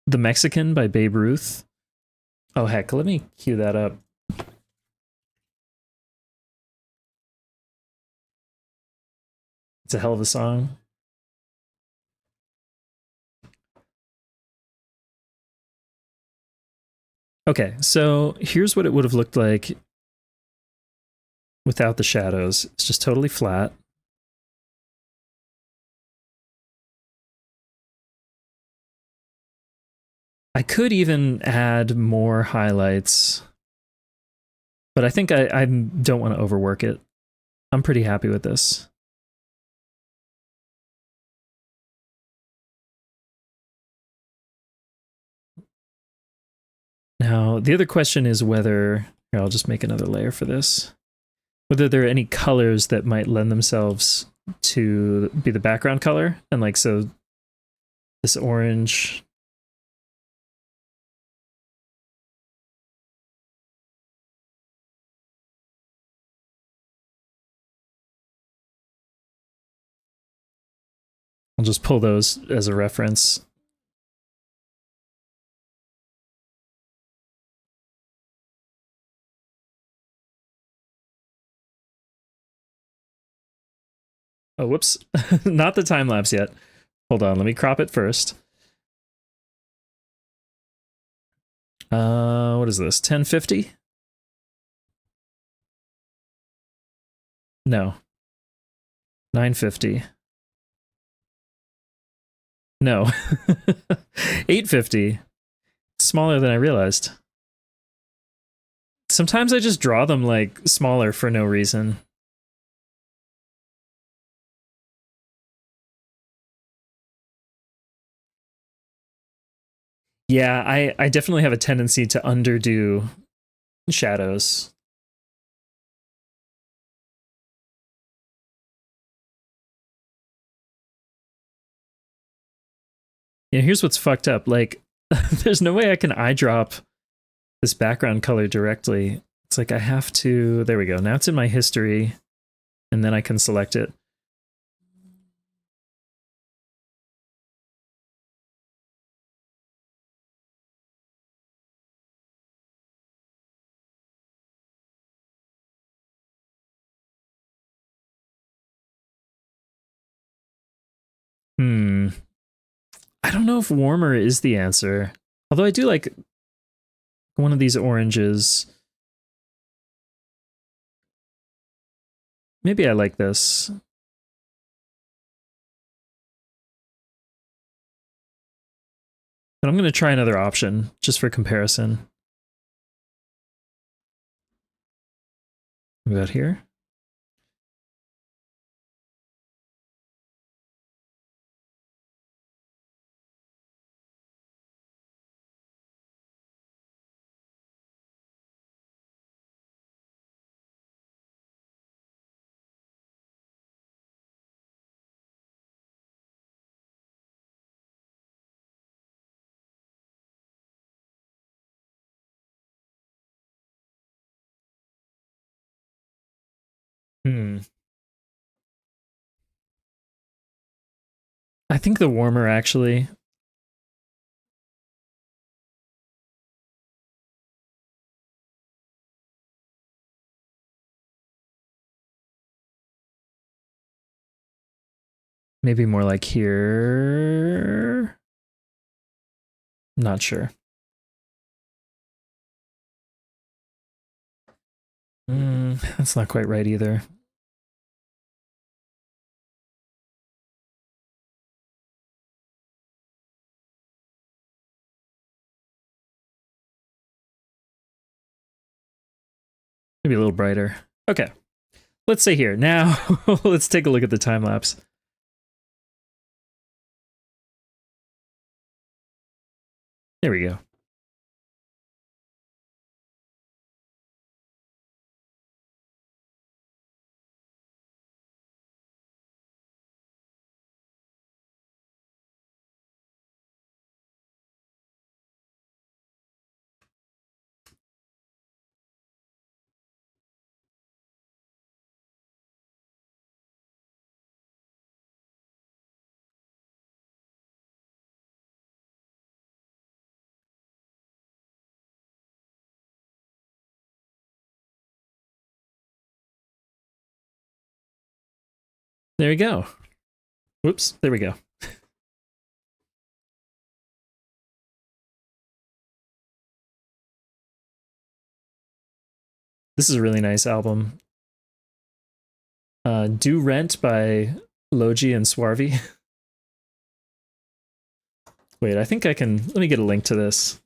The Mexican by Babe Ruth. Oh heck, let me cue that up. It's a hell of a song. Okay, so here's what it would have looked like without the shadows. It's just totally flat. I could even add more highlights, but I think I don't want to overwork it. I'm pretty happy with this. Now, the other question is whether, here, I'll just make another layer for this, whether there are any colors that might lend themselves to be the background color. And like, so this orange. I'll just pull those as a reference. Oh, whoops. Not the time lapse yet. Hold on, let me crop it first. What is this? 1050? No. 950. No. 850. Smaller than I realized. Sometimes I just draw them like smaller for no reason. Yeah, I definitely have a tendency to underdo shadows. Yeah, here's what's fucked up. Like, there's no way I can eyedrop this background color directly. It's like I have to, there we go. Now it's in my history and then I can select it. I don't know if warmer is the answer. Although I do like one of these oranges. Maybe I like this. But I'm going to try another option just for comparison. About here. I think the warmer actually. Maybe more like here. Not sure. That's not quite right either. Maybe a little brighter. Okay. Let's say here. Now, let's take a look at the time lapse. There we go. There we go. Whoops, there we go. This is a really nice album. Do Rent by Logi and Swarvy. Wait, I think I can, let me get a link to this.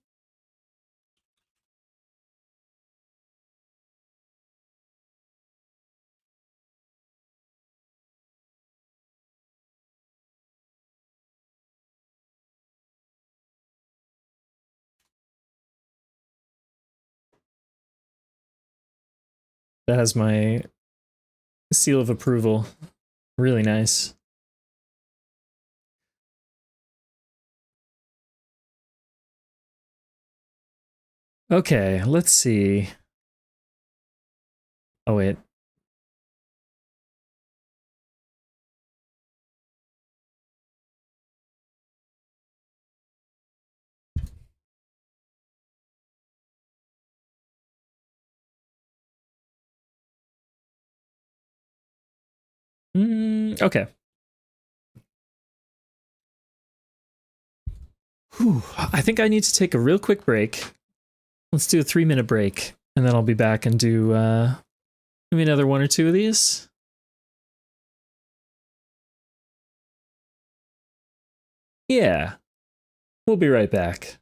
That has my seal of approval. Really nice. Okay, let's see. Oh, wait. Okay. Whew, I think I need to take a real quick break. Let's do a 3-minute break, and then I'll be back and do maybe another one or two of these. Yeah, we'll be right back.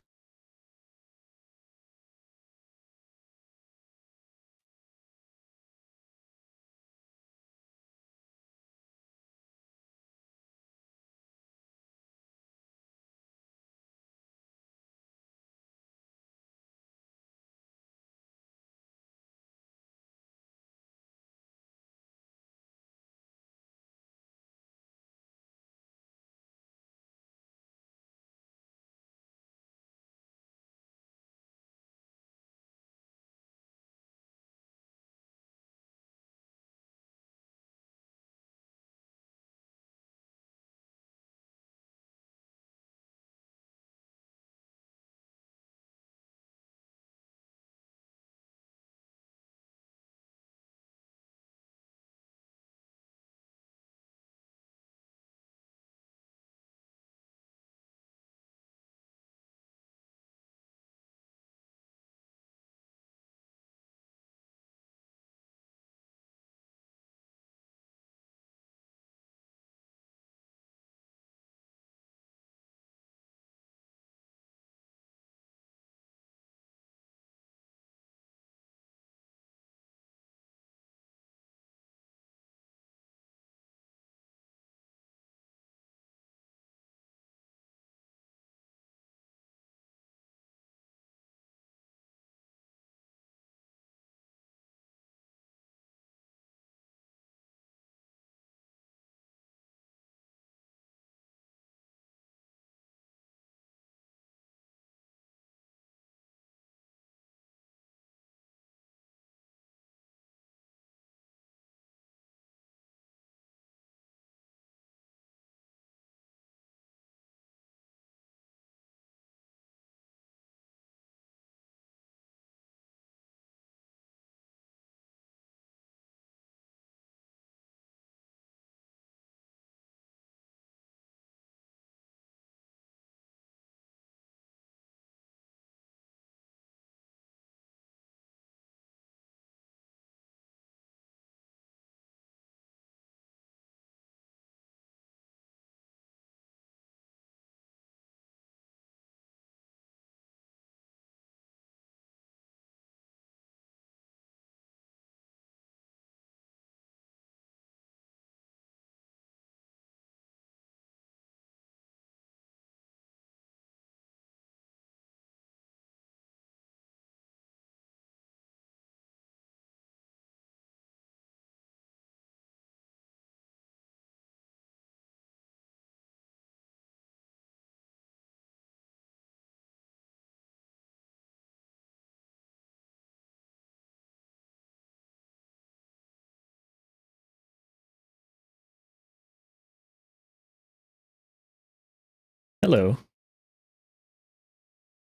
Hello.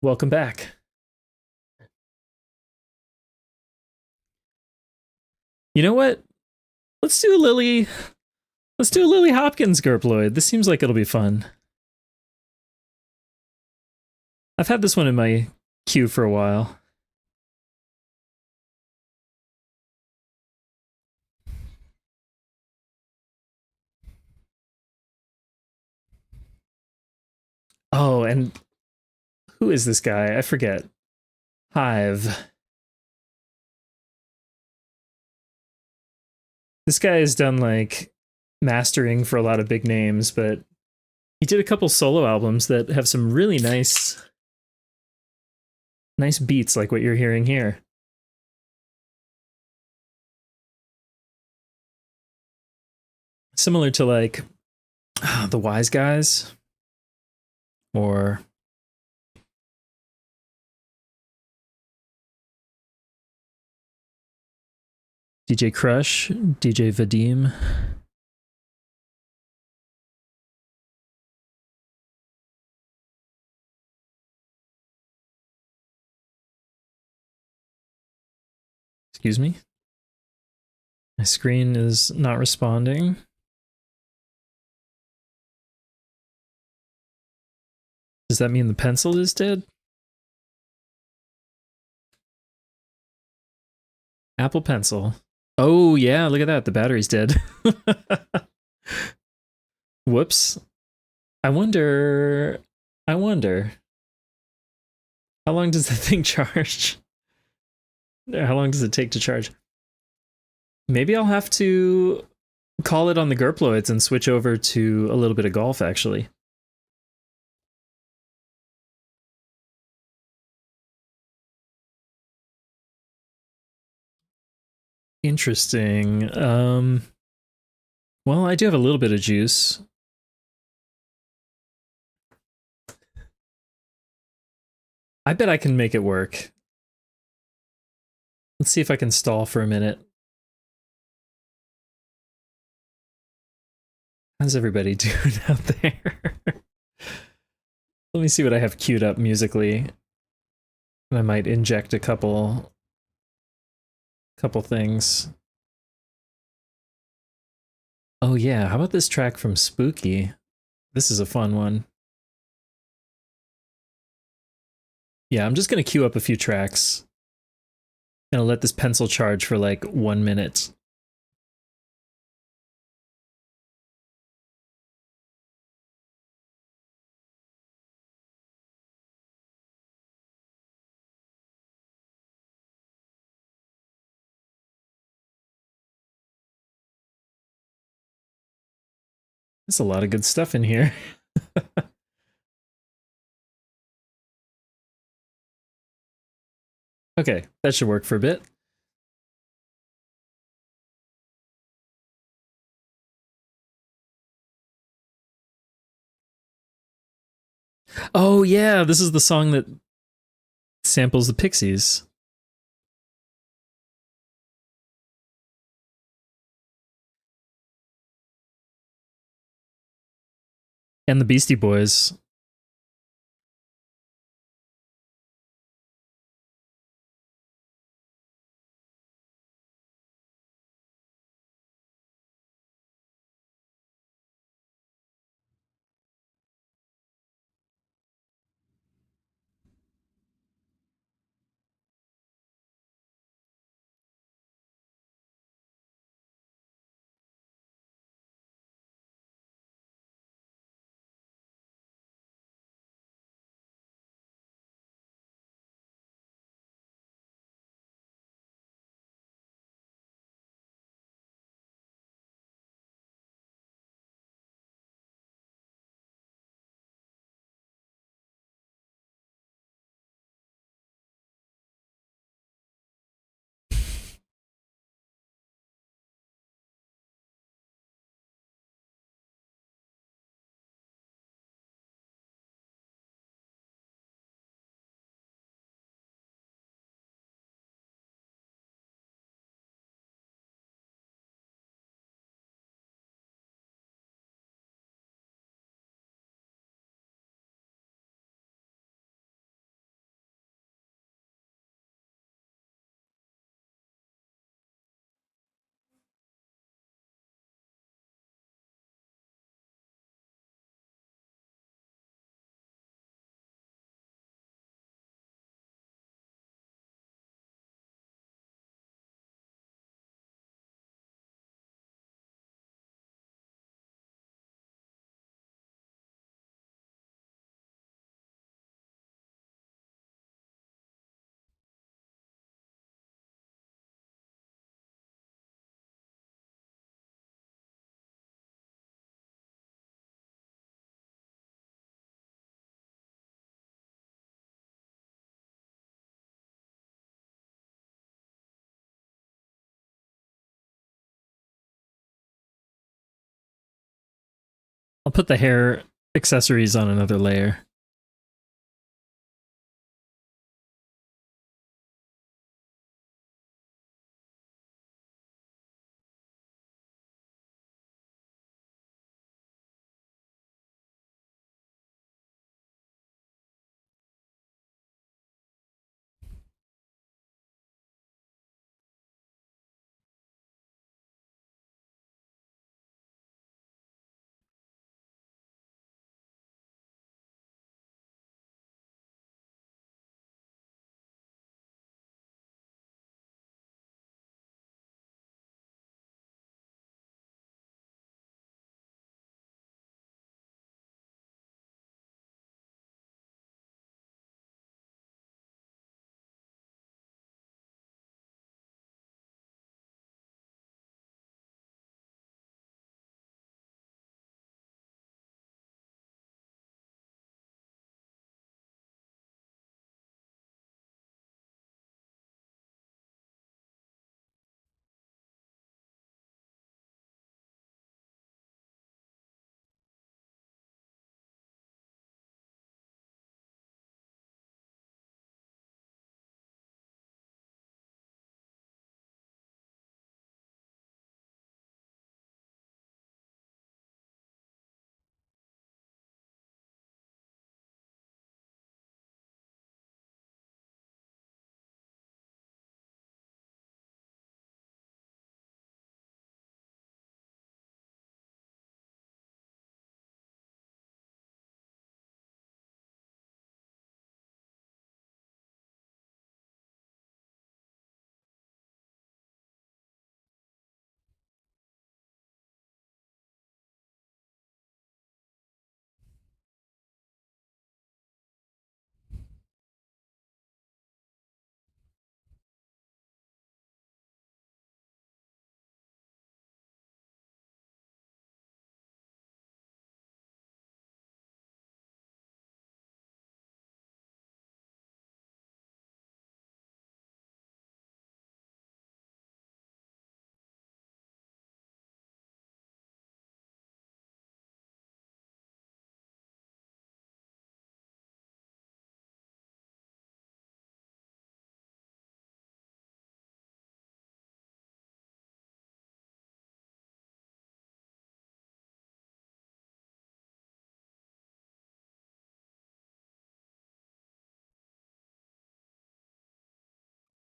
Welcome back. You know what? Let's do a Lily. Let's do a Lily Hopkins gurploid. This seems like it'll be fun. I've had this one in my queue for a while. Oh, and who is this guy? I forget. Hive. This guy has done like mastering for a lot of big names, but he did a couple solo albums that have some really nice beats like what you're hearing here. Similar to like the Wise Guys or DJ Crush, DJ Vadim. Excuse me. My screen is not responding. Does that mean the pencil is dead? Apple Pencil. Oh, yeah, look at that. The battery's dead. Whoops. I wonder. How long does the thing charge? How long does it take to charge? Maybe I'll have to call it on the gurploids and switch over to a little bit of golf, actually. Interesting. Well, I do have a little bit of juice. I bet I can make it work. Let's see if I can stall for a minute. How's everybody doing out there? Let me see what I have queued up musically. I might inject a couple things. Oh yeah, how about this track from Spooky? This is a fun one. Yeah, I'm just gonna queue up a few tracks. And I'll let this pencil charge for like 1 minute. There's a lot of good stuff in here. Okay, that should work for a bit. Oh yeah, this is the song that samples the Pixies. And the Beastie Boys. I'll put the hair accessories on another layer.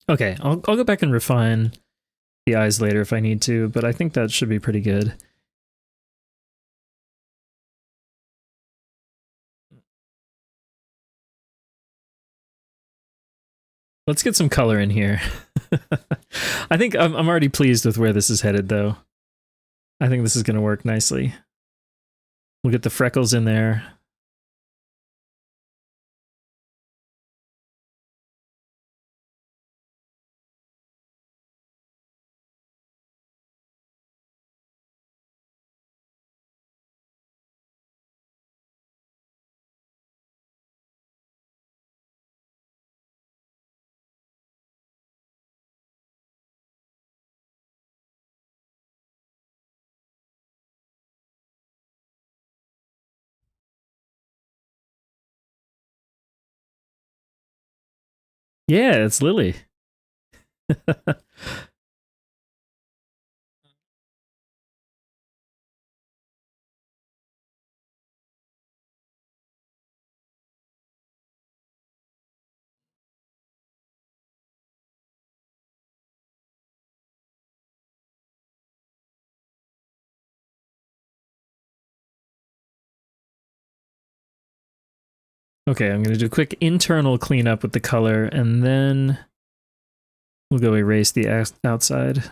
Okay, I'll go back and refine the eyes later if I need to, but I think that should be pretty good. Let's get some color in here. I think I'm already pleased with where this is headed, though. I think this is going to work nicely. We'll get the freckles in there. Yeah, it's Lily. Okay, I'm going to do a quick internal cleanup with the color, and then we'll go erase the outside.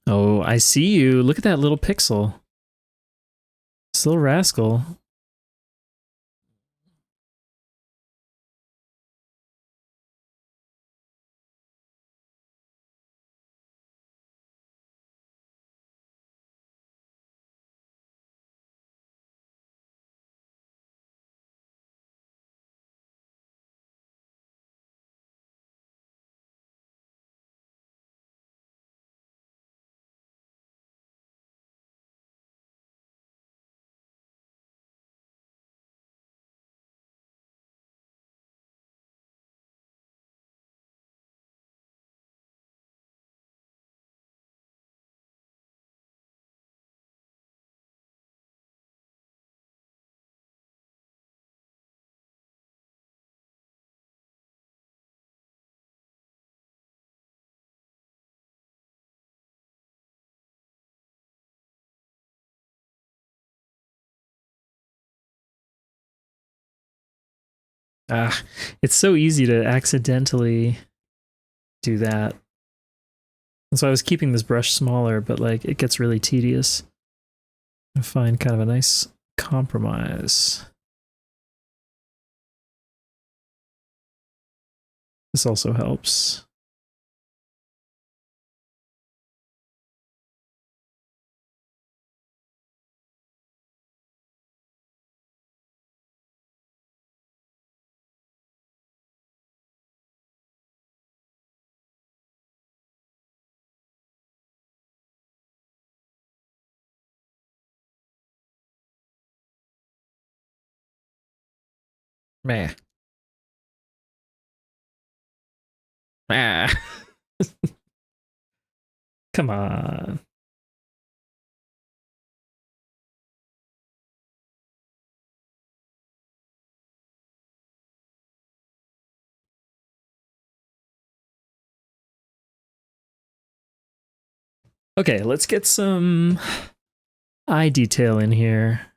Oh, I see you. Look at that little pixel. This little rascal. It's so easy to accidentally do that. And so I was keeping this brush smaller, but like it gets really tedious. I find kind of a nice compromise. This also helps. Meh. Ah. Come on. Okay, let's get some eye detail in here.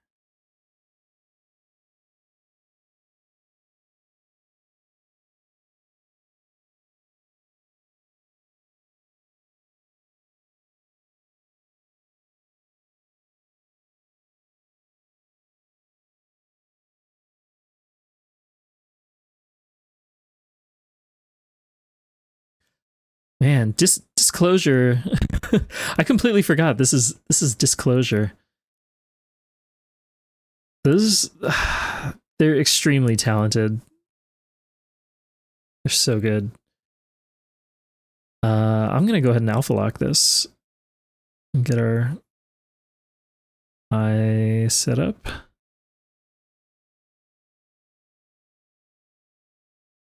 Man, disclosure. I completely forgot. This is disclosure. Those they're extremely talented. They're so good. I'm gonna go ahead and alpha lock this and get our eye set up.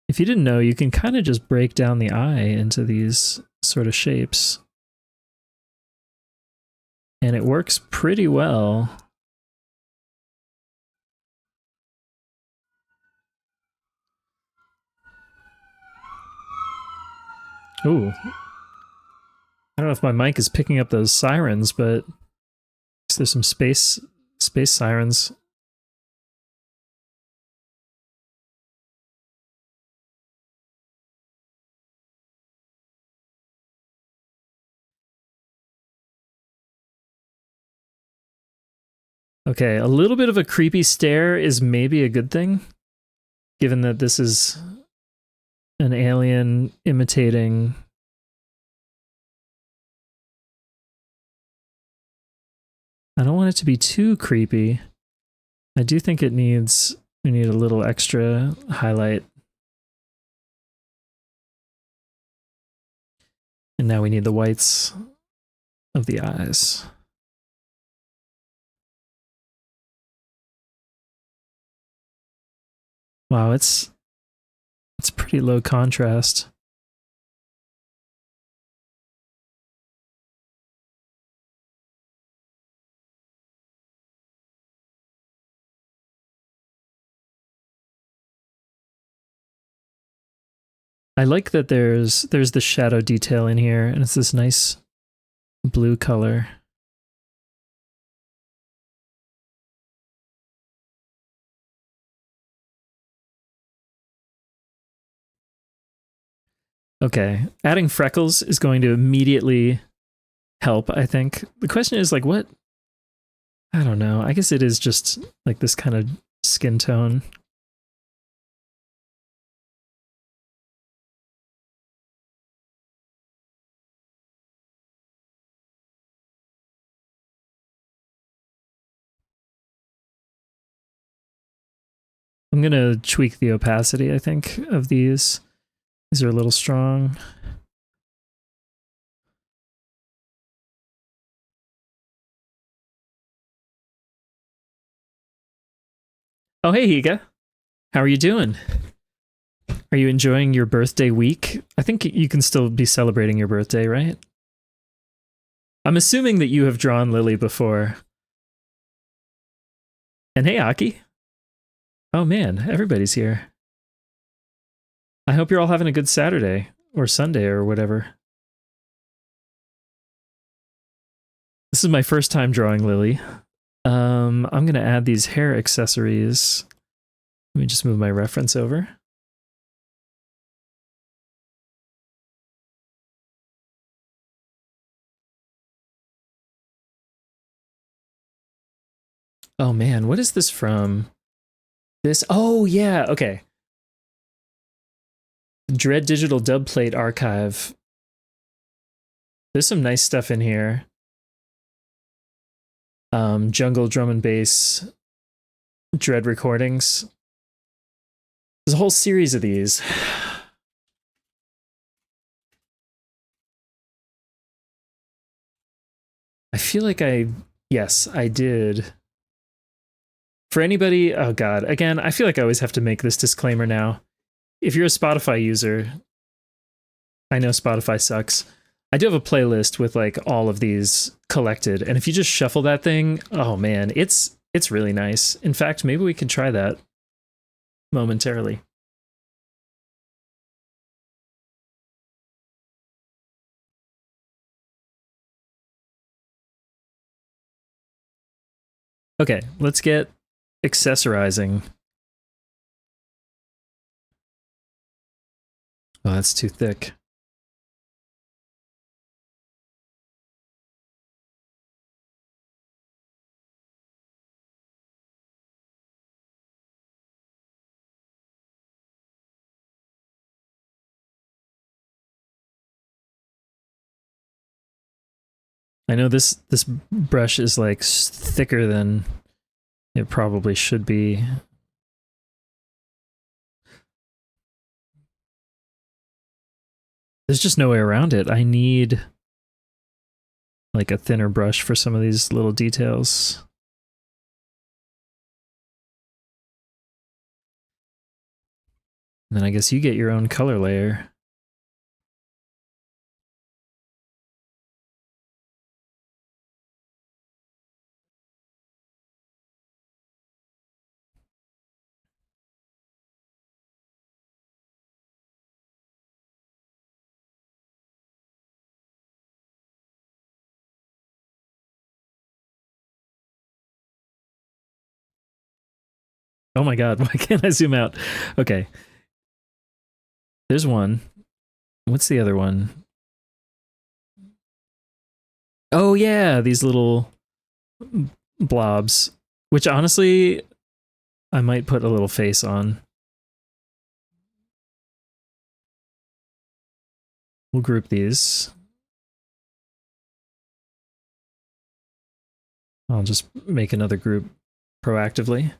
If you didn't know, you can kind of just break down the eye into these sort of shapes. And it works pretty well. Ooh. I don't know if my mic is picking up those sirens, but there's some space sirens. Okay, a little bit of a creepy stare is maybe a good thing, given that this is an alien imitating. I don't want it to be too creepy. I do think we need a little extra highlight. And now we need the whites of the eyes. Wow, it's pretty low contrast. I like that there's the shadow detail in here, and it's this nice blue color. Okay, adding freckles is going to immediately help, I think. The question is, like, what? I don't know. I guess it is just, like, this kind of skin tone. I'm gonna tweak the opacity, I think, of these. These are a little strong. Oh, hey, Higa. How are you doing? Are you enjoying your birthday week? I think you can still be celebrating your birthday, right? I'm assuming that you have drawn Lily before. And hey, Aki. Oh man, everybody's here. I hope you're all having a good Saturday or Sunday or whatever. This is my first time drawing Lily. I'm gonna add these hair accessories. Let me just move my reference over. Oh man, what is this from? Oh yeah, okay. Dread Digital Dubplate Archive. There's some nice stuff in here. Jungle Drum and Bass, Dread Recordings. There's a whole series of these. I feel like yes, I did. For anybody, oh god, again, I feel like I always have to make this disclaimer now. If you're a Spotify user, I know Spotify sucks. I do have a playlist with like all of these collected, and if you just shuffle that thing, oh man, it's really nice. In fact, maybe we can try that momentarily. Okay, let's get accessorizing. Oh, that's too thick. I know this brush is like thicker than it probably should be. There's just no way around it. I need like a thinner brush for some of these little details. And then I guess you get your own color layer. Oh my god, why can't I zoom out? Okay. There's one. What's the other one? Oh yeah, these little blobs. Which honestly, I might put a little face on. We'll group these. I'll just make another group proactively.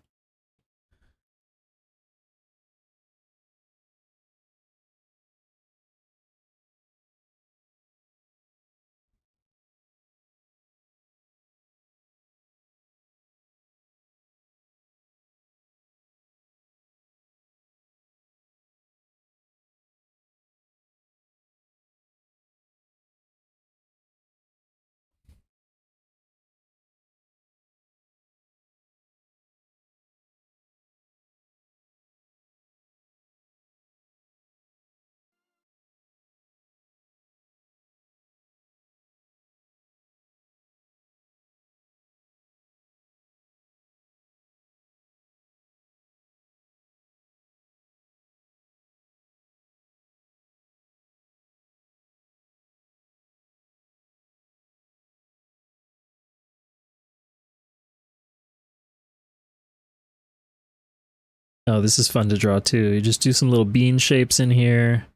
Oh, this is fun to draw too. You just do some little bean shapes in here.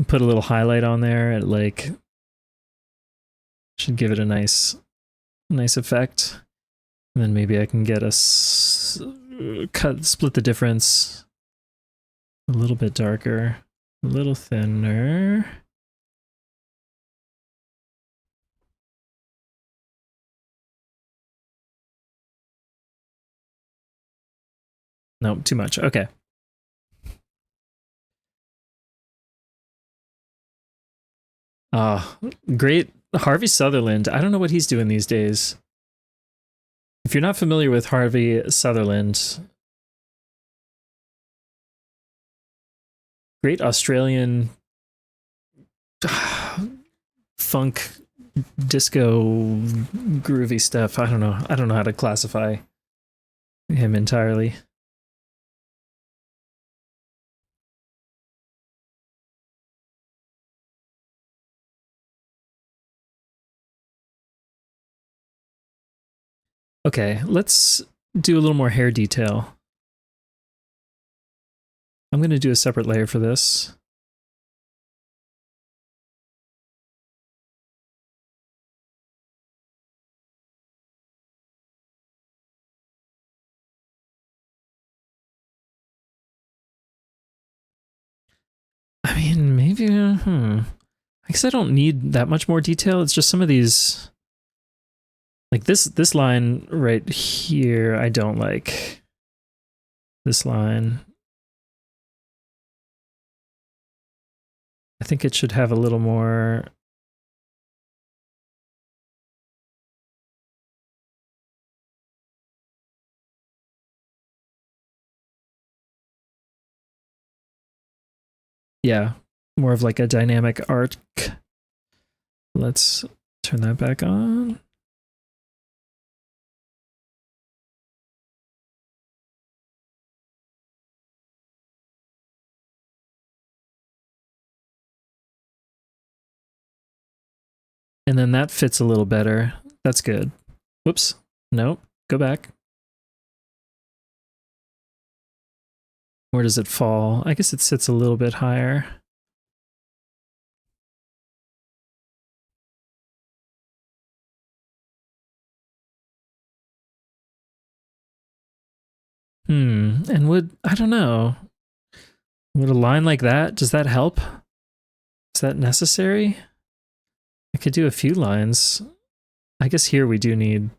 Put a little highlight on there. It like should give it a nice effect. And then maybe I can get a split the difference a little bit darker, a little thinner. Nope, too much. Okay. Great. Harvey Sutherland. I don't know what he's doing these days. If you're not familiar with Harvey Sutherland, great Australian funk disco groovy stuff. I don't know how to classify him entirely. Okay, let's do a little more hair detail. I'm going to do a separate layer for this. I mean, maybe, I guess I don't need that much more detail. It's just some of these, like this line right here, I don't like. This line. I think it should have a little more. Yeah, more of like a dynamic arc. Let's turn that back on. And then that fits a little better. That's good. Whoops. Nope. Go back. Where does it fall? I guess it sits a little bit higher. And I don't know. Would a line like that, does that help? Is that necessary? I could do a few lines. I guess here we do need.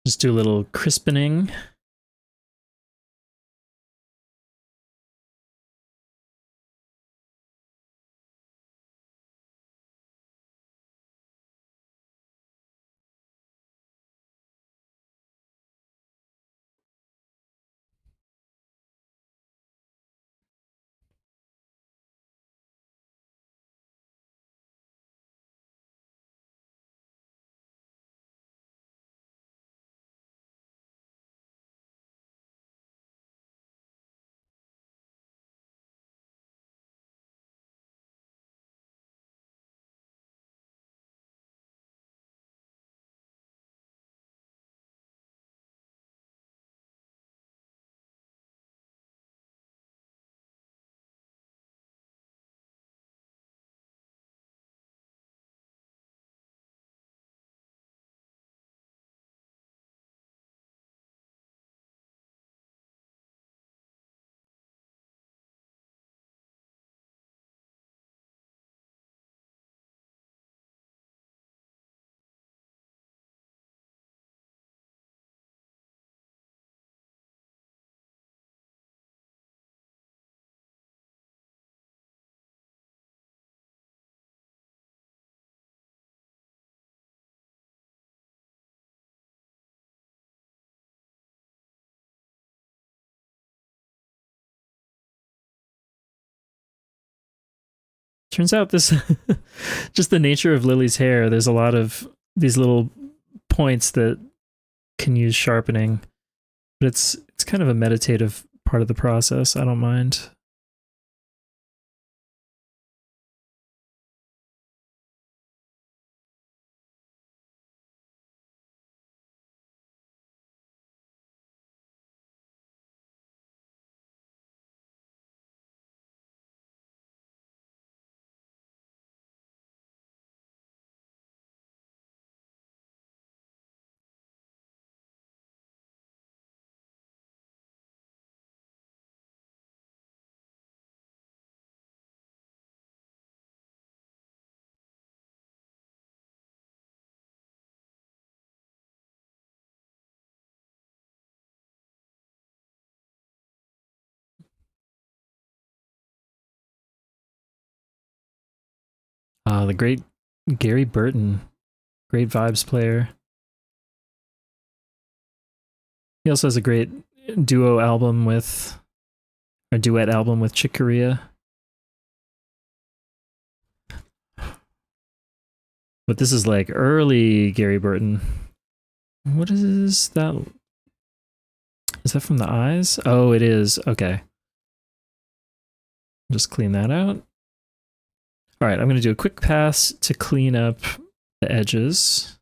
Just do a little crispening. Turns out this, just the nature of Lily's hair, there's a lot of these little points that can use sharpening. But it's kind of a meditative part of the process. I don't mind. The great Gary Burton, great vibes player. He also has a great duo album with, or duet album with Chick Corea. But this is like early Gary Burton. What is that? Is that from the eyes? Oh, it is. Okay. Just clean that out. All right, I'm going to do a quick pass to clean up the edges.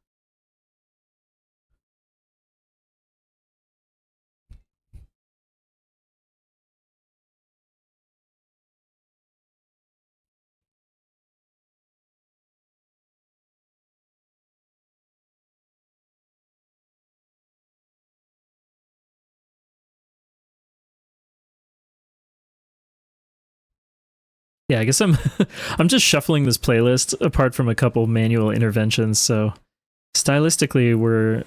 Yeah, I guess I'm I'm just shuffling this playlist apart from a couple manual interventions, so stylistically we're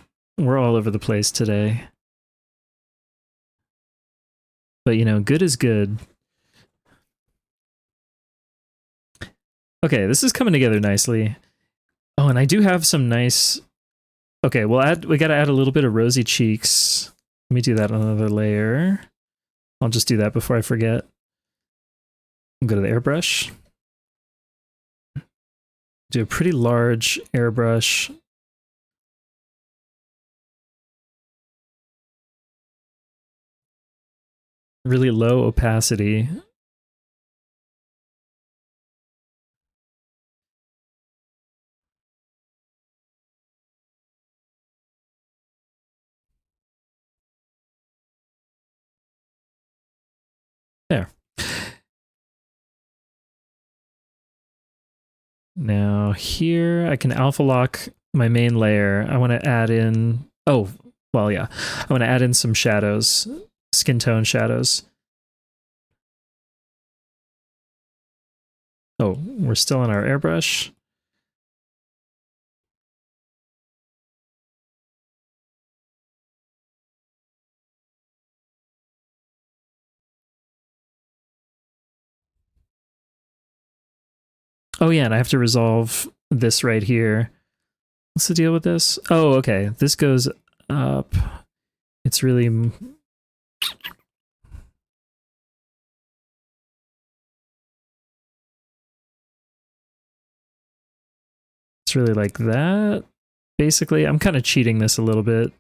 all over the place today. But you know, good is good. Okay, this is coming together nicely. Oh, and I do have some nice. Okay, we got to add a little bit of rosy cheeks. Let me do that on another layer. I'll just do that before I forget. Go to the airbrush. Do a pretty large airbrush. Really low opacity. There. Now here I can alpha lock my main layer. I want to add in, oh, well, yeah. I want to add in some shadows, skin tone shadows. Oh, we're still on our airbrush. Oh yeah, and I have to resolve this right here. What's the deal with this? Oh, okay. This goes up. It's really... It's really like that. Basically, I'm kind of cheating this a little bit.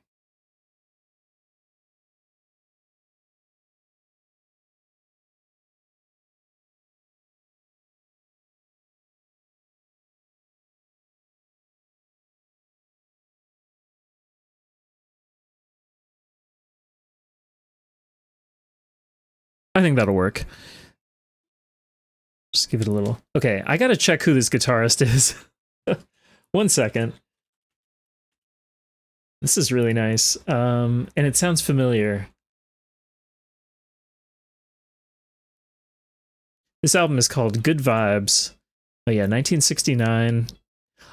I think that'll work. Just give it a little... Okay, I gotta check who this guitarist is. 1 second. This is really nice. And it sounds familiar. This album is called Good Vibes. Oh yeah, 1969.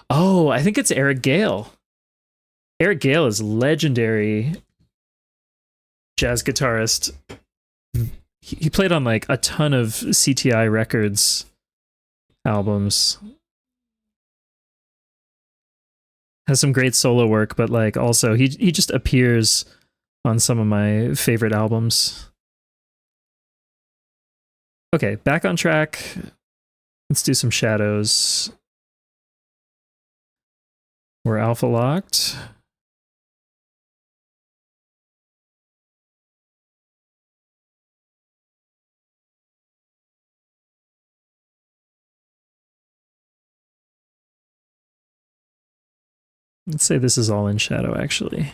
Oh, I think it's Eric Gale. Eric Gale is legendary jazz guitarist. He played on like a ton of CTI Records albums. Has some great solo work, but like also he just appears on some of my favorite albums. Okay, back on track. Let's do some shadows. We're alpha locked. Let's say this is all in shadow, actually.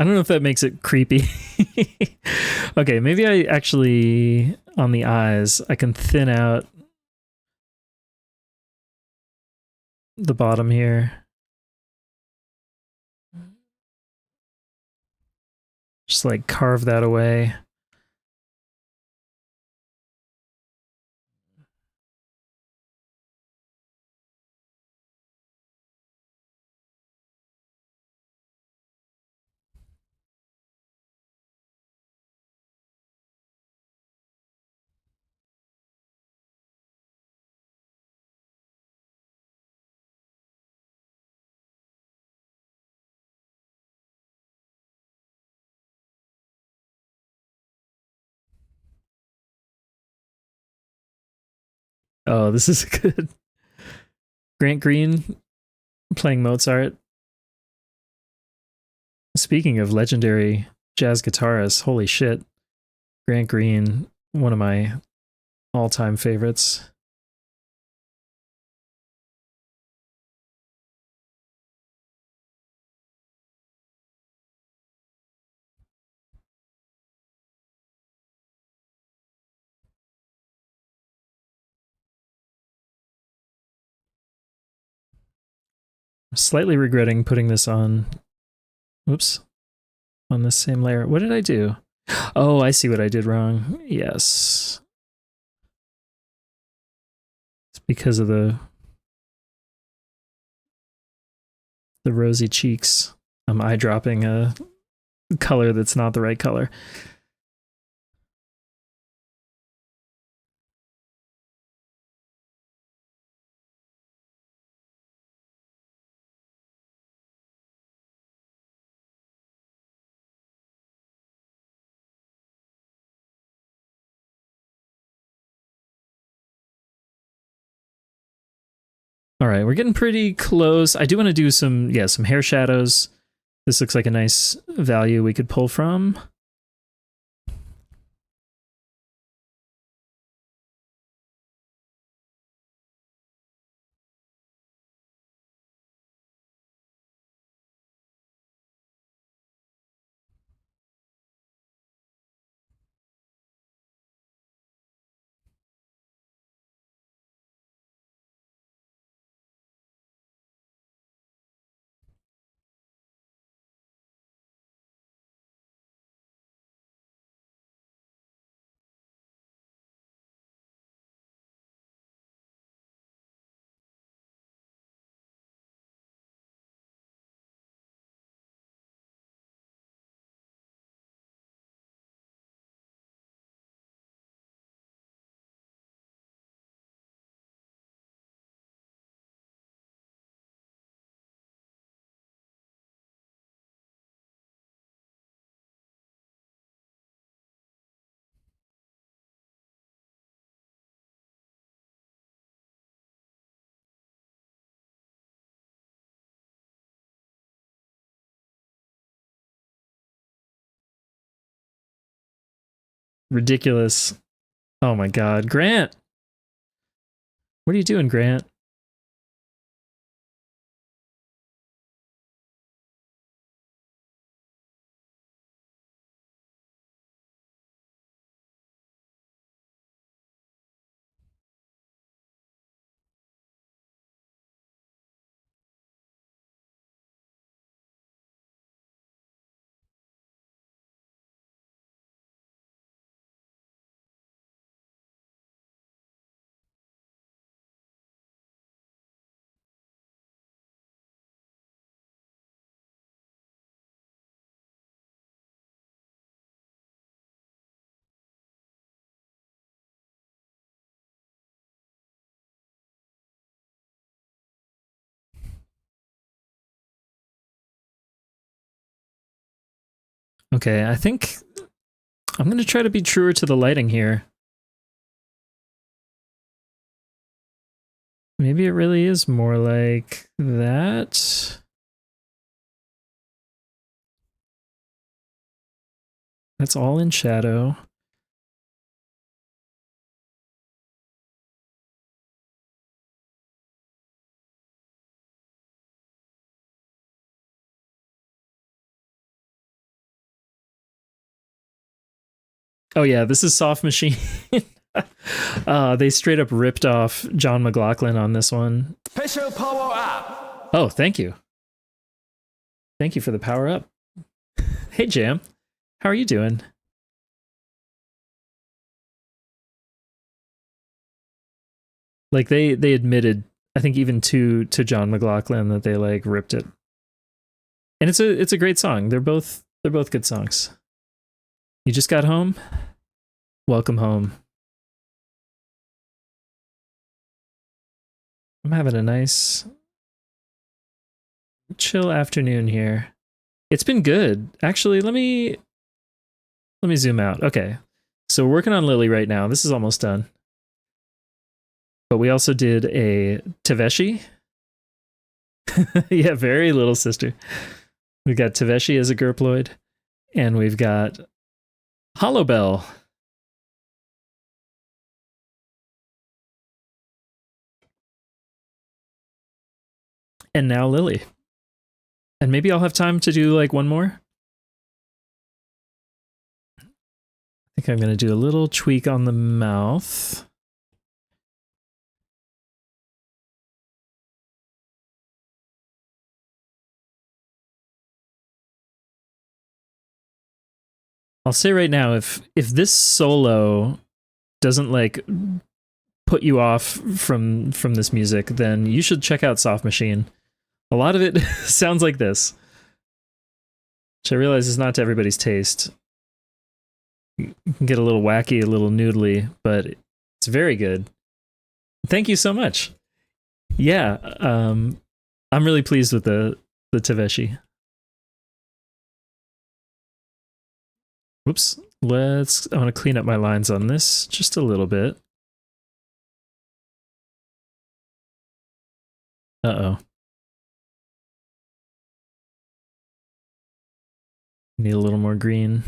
I don't know if that makes it creepy. Okay, maybe I actually, on the eyes, I can thin out the bottom here. Just like carve that away. Oh, this is good. Grant Green playing Mozart. Speaking of legendary jazz guitarists, holy shit. Grant Green, one of my all-time favorites. I'm slightly regretting putting this on. Whoops. On this same layer. What did I do? Oh, I see what I did wrong. Yes. It's because of the rosy cheeks. I'm eye dropping a color that's not the right color. All right, we're getting pretty close. I do want to do some hair shadows. This looks like a nice value we could pull from. Ridiculous. Oh my god. Grant! What are you doing, Grant? Okay, I think I'm going to try to be truer to the lighting here. Maybe it really is more like that. That's all in shadow. Oh yeah, this is Soft Machine. They straight up ripped off John McLaughlin on this one. Special power up. Oh, thank you. Thank you for the power up. Hey Jam, how are you doing? Like they admitted, I think even to John McLaughlin, that they like ripped it. And it's a great song. They're both good songs. You just got home? Welcome home. I'm having a nice chill afternoon here. It's been good. Actually, let me zoom out. Okay. So we're working on Lily right now. This is almost done. But we also did a Taveshi. Yeah, very little sister. We've got Taveshi as a gurploid, and we've got Hollow Bell. And now Lily. And maybe I'll have time to do like one more. I think I'm going to do a little tweak on the mouth. I'll say right now, if this solo doesn't like put you off from this music, then you should check out Soft Machine. A lot of it sounds like this, which I realize is not to everybody's taste. You can get a little wacky, a little noodly, but it's very good. Thank you so much. Yeah, I'm really pleased with the Taveshi. Whoops. I want to clean up my lines on this just a little bit. Uh-oh. Need a little more green.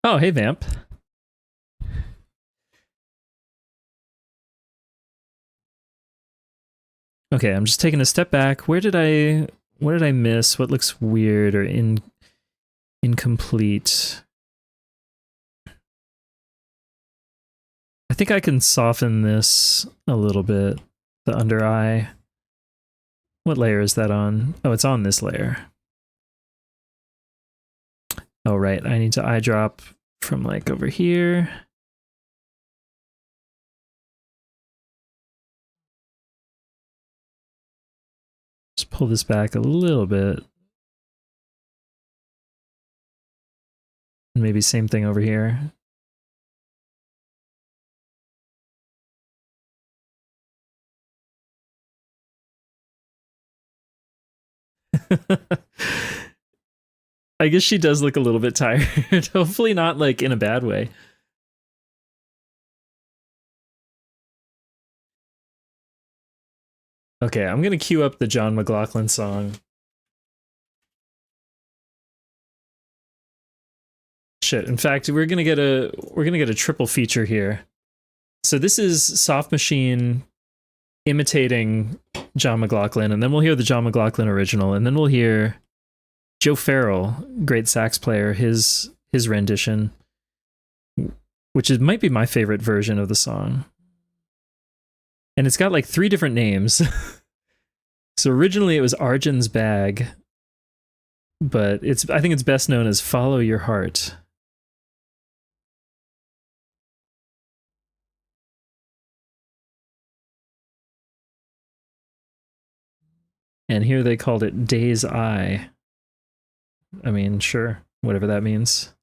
Oh, hey, Vamp. Okay, I'm just taking a step back. What did I miss? What looks weird or incomplete? I think I can soften this a little bit. The under eye. What layer is that on? Oh, it's on this layer. Oh, right. I need to eye drop from like over here. Just pull this back a little bit. Maybe same thing over here. I guess she does look a little bit tired. Hopefully not like in a bad way. Okay, I'm gonna cue up the John McLaughlin song. Shit. In fact, we're gonna get a triple feature here. So this is Soft Machine imitating John McLaughlin, and then we'll hear the John McLaughlin original, and then we'll hear Joe Farrell, great sax player, his rendition, which might be my favorite version of the song. And it's got like 3 different names. So originally it was Arjun's Bag, but I think it's best known as Follow Your Heart. And here they called it Day's Eye. I mean, sure, whatever that means.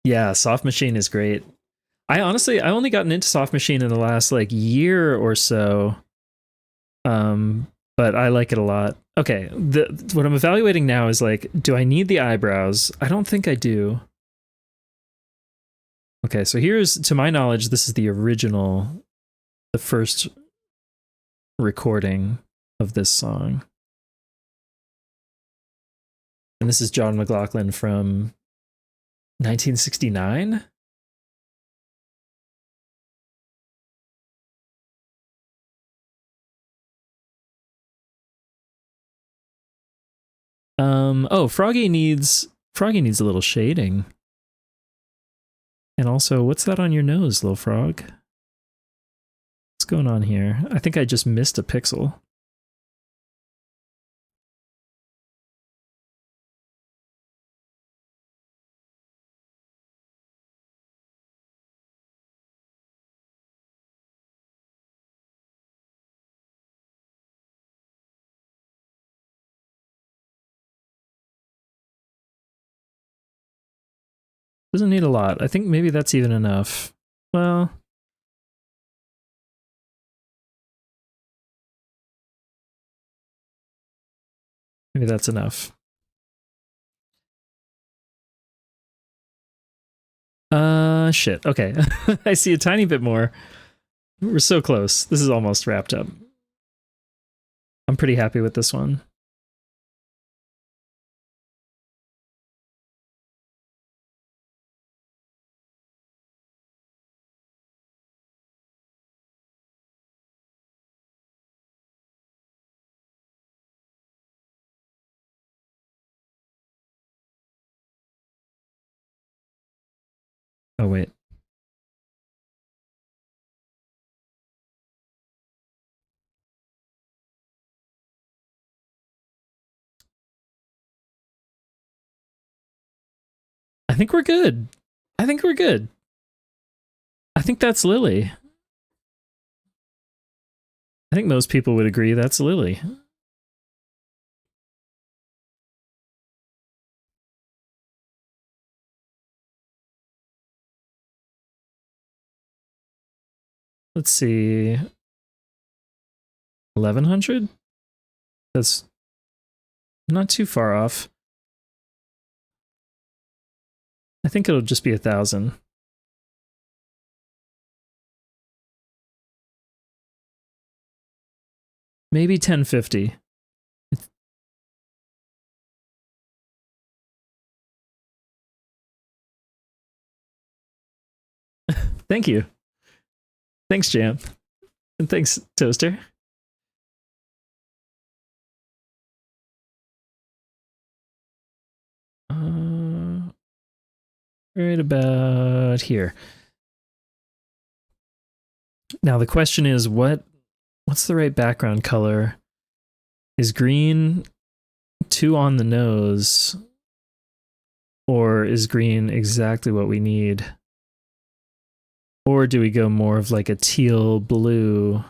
Yeah, Soft Machine is great. I only gotten into Soft Machine in the last like year or so. But I like it a lot. Okay, what I'm evaluating now is like, do I need the eyebrows? I don't think I do. Okay, so here's, to my knowledge, this is the original, the first recording of this song. And this is John McLaughlin from 1969. Oh, Froggy needs a little shading. And also, what's that on your nose, little frog? What's going on here? I think I just missed a pixel. Doesn't need a lot. I think maybe that's even enough. Well, maybe that's enough. Shit. Okay. I see a tiny bit more. We're so close. This is almost wrapped up. I'm pretty happy with this one. Oh, wait. I think we're good. I think we're good. I think that's Lily. I think most people would agree that's Lily. Let's see. 1100? That's not too far off. I think it'll just be 1,000. Maybe 1050. Thank you. Thanks, Jam. And thanks, Toaster. Right about here. Now the question is, what's the right background color? Is green too on the nose? Or is green exactly what we need? Or do we go more of like a teal blue?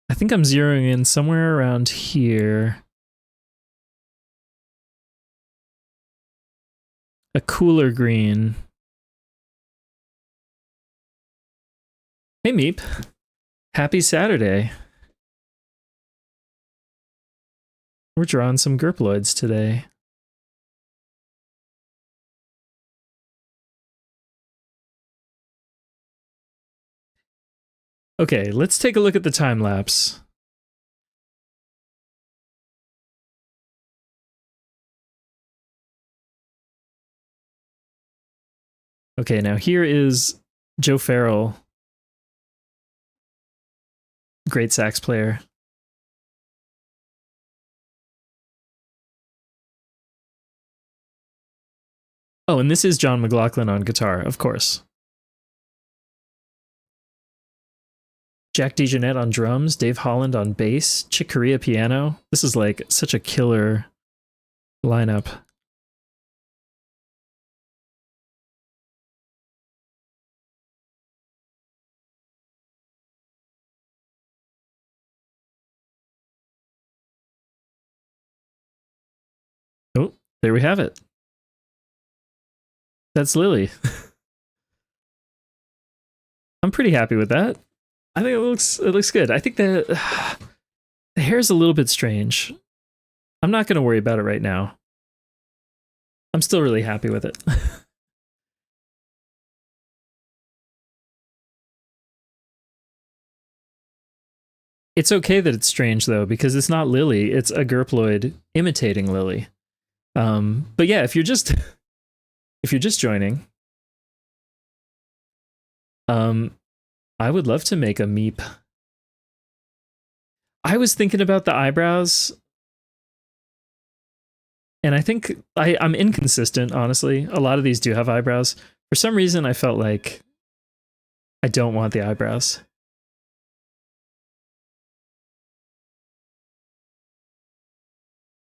I think I'm zeroing in somewhere around here. A cooler green. Hey, Meep. Happy Saturday. We're drawing some gurploids today. Okay, let's take a look at the time lapse. Okay, now here is Joe Farrell, great sax player. Oh, and this is John McLaughlin on guitar, of course. Jack DeJohnette on drums, Dave Holland on bass, Chick Corea piano. This is like such a killer lineup. Oh, there we have it. That's Lily. I'm pretty happy with that. I think it looks good. I think the hair's a little bit strange. I'm not going to worry about it right now. I'm still really happy with it. It's okay that it's strange though, because it's not Lily, it's a gurploid imitating Lily. But yeah, if you're just joining, I would love to make a meep. I was thinking about the eyebrows, and I think I'm inconsistent, honestly. A lot of these do have eyebrows. For some reason, I felt like I don't want the eyebrows.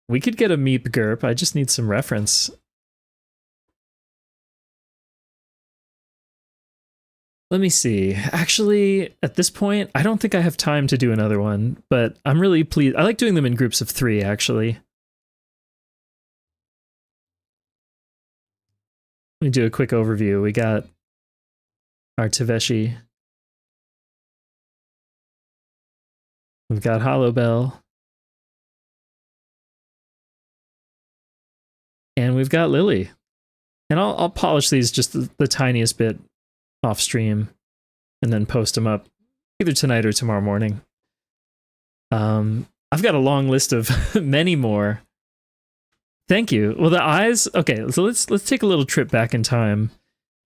We could get a meep gurp. I just need some reference. Let me see. Actually, at this point, I don't think I have time to do another one, but I'm really pleased. I like doing them in groups of 3, actually. Let me do a quick overview. We got our Taveshi. We've got Hollow Bell. And we've got Lily. And I'll polish these just the tiniest bit off stream and then post them up either tonight or tomorrow morning. I've got a long list of many more. Thank you. Well, the eyes. Okay, so let's take a little trip back in time.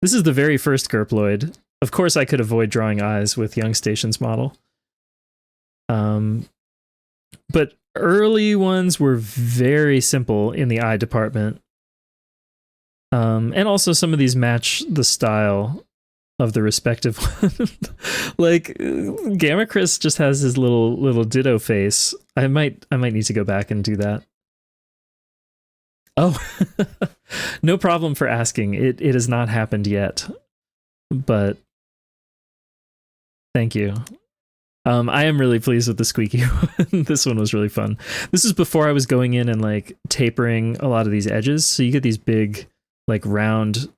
This is the very first gurploid. Of course, I could avoid drawing eyes with Young Station's model. But early ones were very simple in the eye department. And also some of these match the style of the respective one. Like Gamma Chris just has his little ditto face. I might need to go back and do that. Oh, no problem for asking. It has not happened yet, but thank you. I am really pleased with the squeaky one. This one was really fun. This is before I was going in and like tapering a lot of these edges, so you get these big like round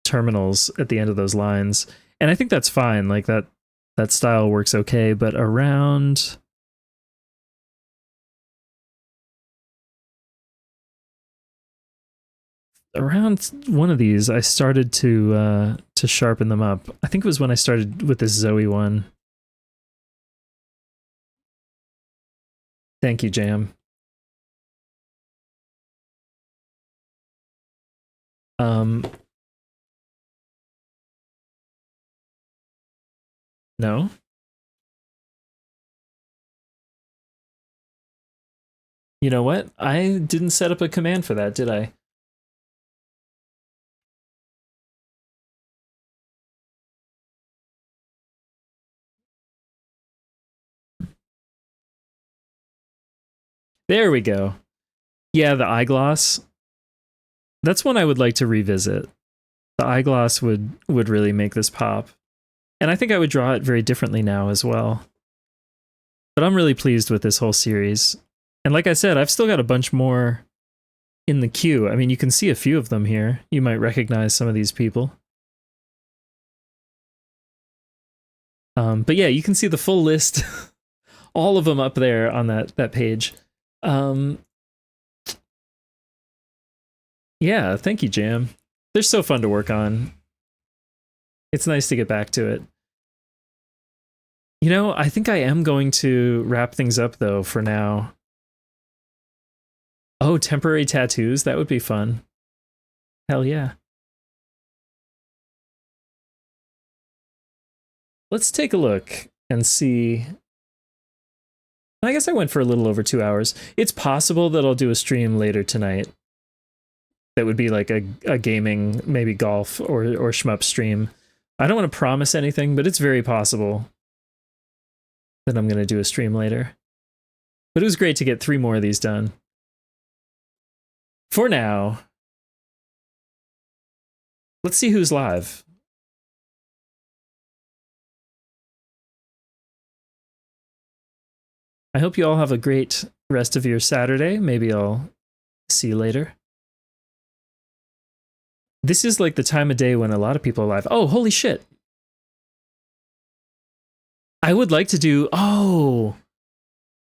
terminals at the end of those lines, and I think that's fine. Like that style works okay, but around one of these, I started to sharpen them up. I think it was when I started with this Zoe one. Thank you, Jam. No. You know what? I didn't set up a command for that, did I? There we go. Yeah, the eyegloss. That's one I would like to revisit. The eyegloss would really make this pop. And I think I would draw it very differently now as well. But I'm really pleased with this whole series. And like I said, I've still got a bunch more in the queue. I mean, you can see a few of them here. You might recognize some of these people. But yeah, you can see the full list, all of them up there on that page. Yeah, thank you, Jam. They're so fun to work on. It's nice to get back to it. You know, I think I am going to wrap things up though for now. Oh, temporary tattoos? That would be fun. Hell yeah. Let's take a look and see. I guess I went for a little over 2 hours. It's possible that I'll do a stream later tonight. That would be like a gaming, maybe golf or shmup stream. I don't want to promise anything, but it's very possible that I'm going to do a stream later. But it was great to get 3 more of these done. For now, let's see who's live. I hope you all have a great rest of your Saturday. Maybe I'll see you later. This is like the time of day when a lot of people are live. Oh, holy shit. I would like to do... Oh,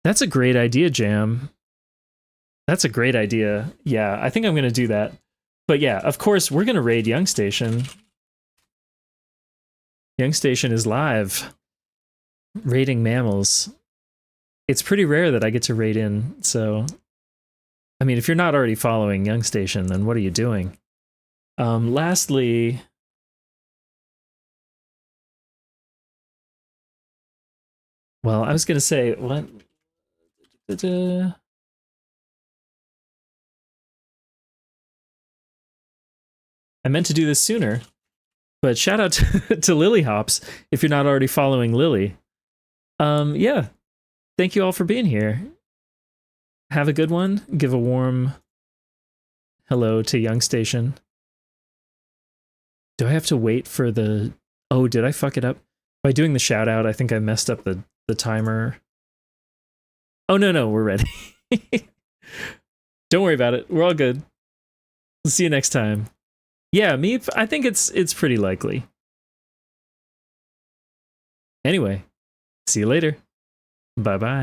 that's a great idea, Jam. That's a great idea. Yeah, I think I'm going to do that. But yeah, of course, we're going to raid Young Station. Young Station is live. Raiding mammals. It's pretty rare that I get to raid in, so... I mean, if you're not already following Young Station, then what are you doing? Lastly... Well, I was going to say, what? I meant to do this sooner, but shout out to Lily Hops if you're not already following Lily. Yeah, thank you all for being here. Have a good one. Give a warm hello to Young Station. Do I have to wait for the... Oh, did I fuck it up? By doing the shout out, I think I messed up the timer. Oh, no, we're ready. Don't worry about it. We're all good. See you next time. Yeah, Meep, I think it's pretty likely. Anyway, see you later. Bye-bye.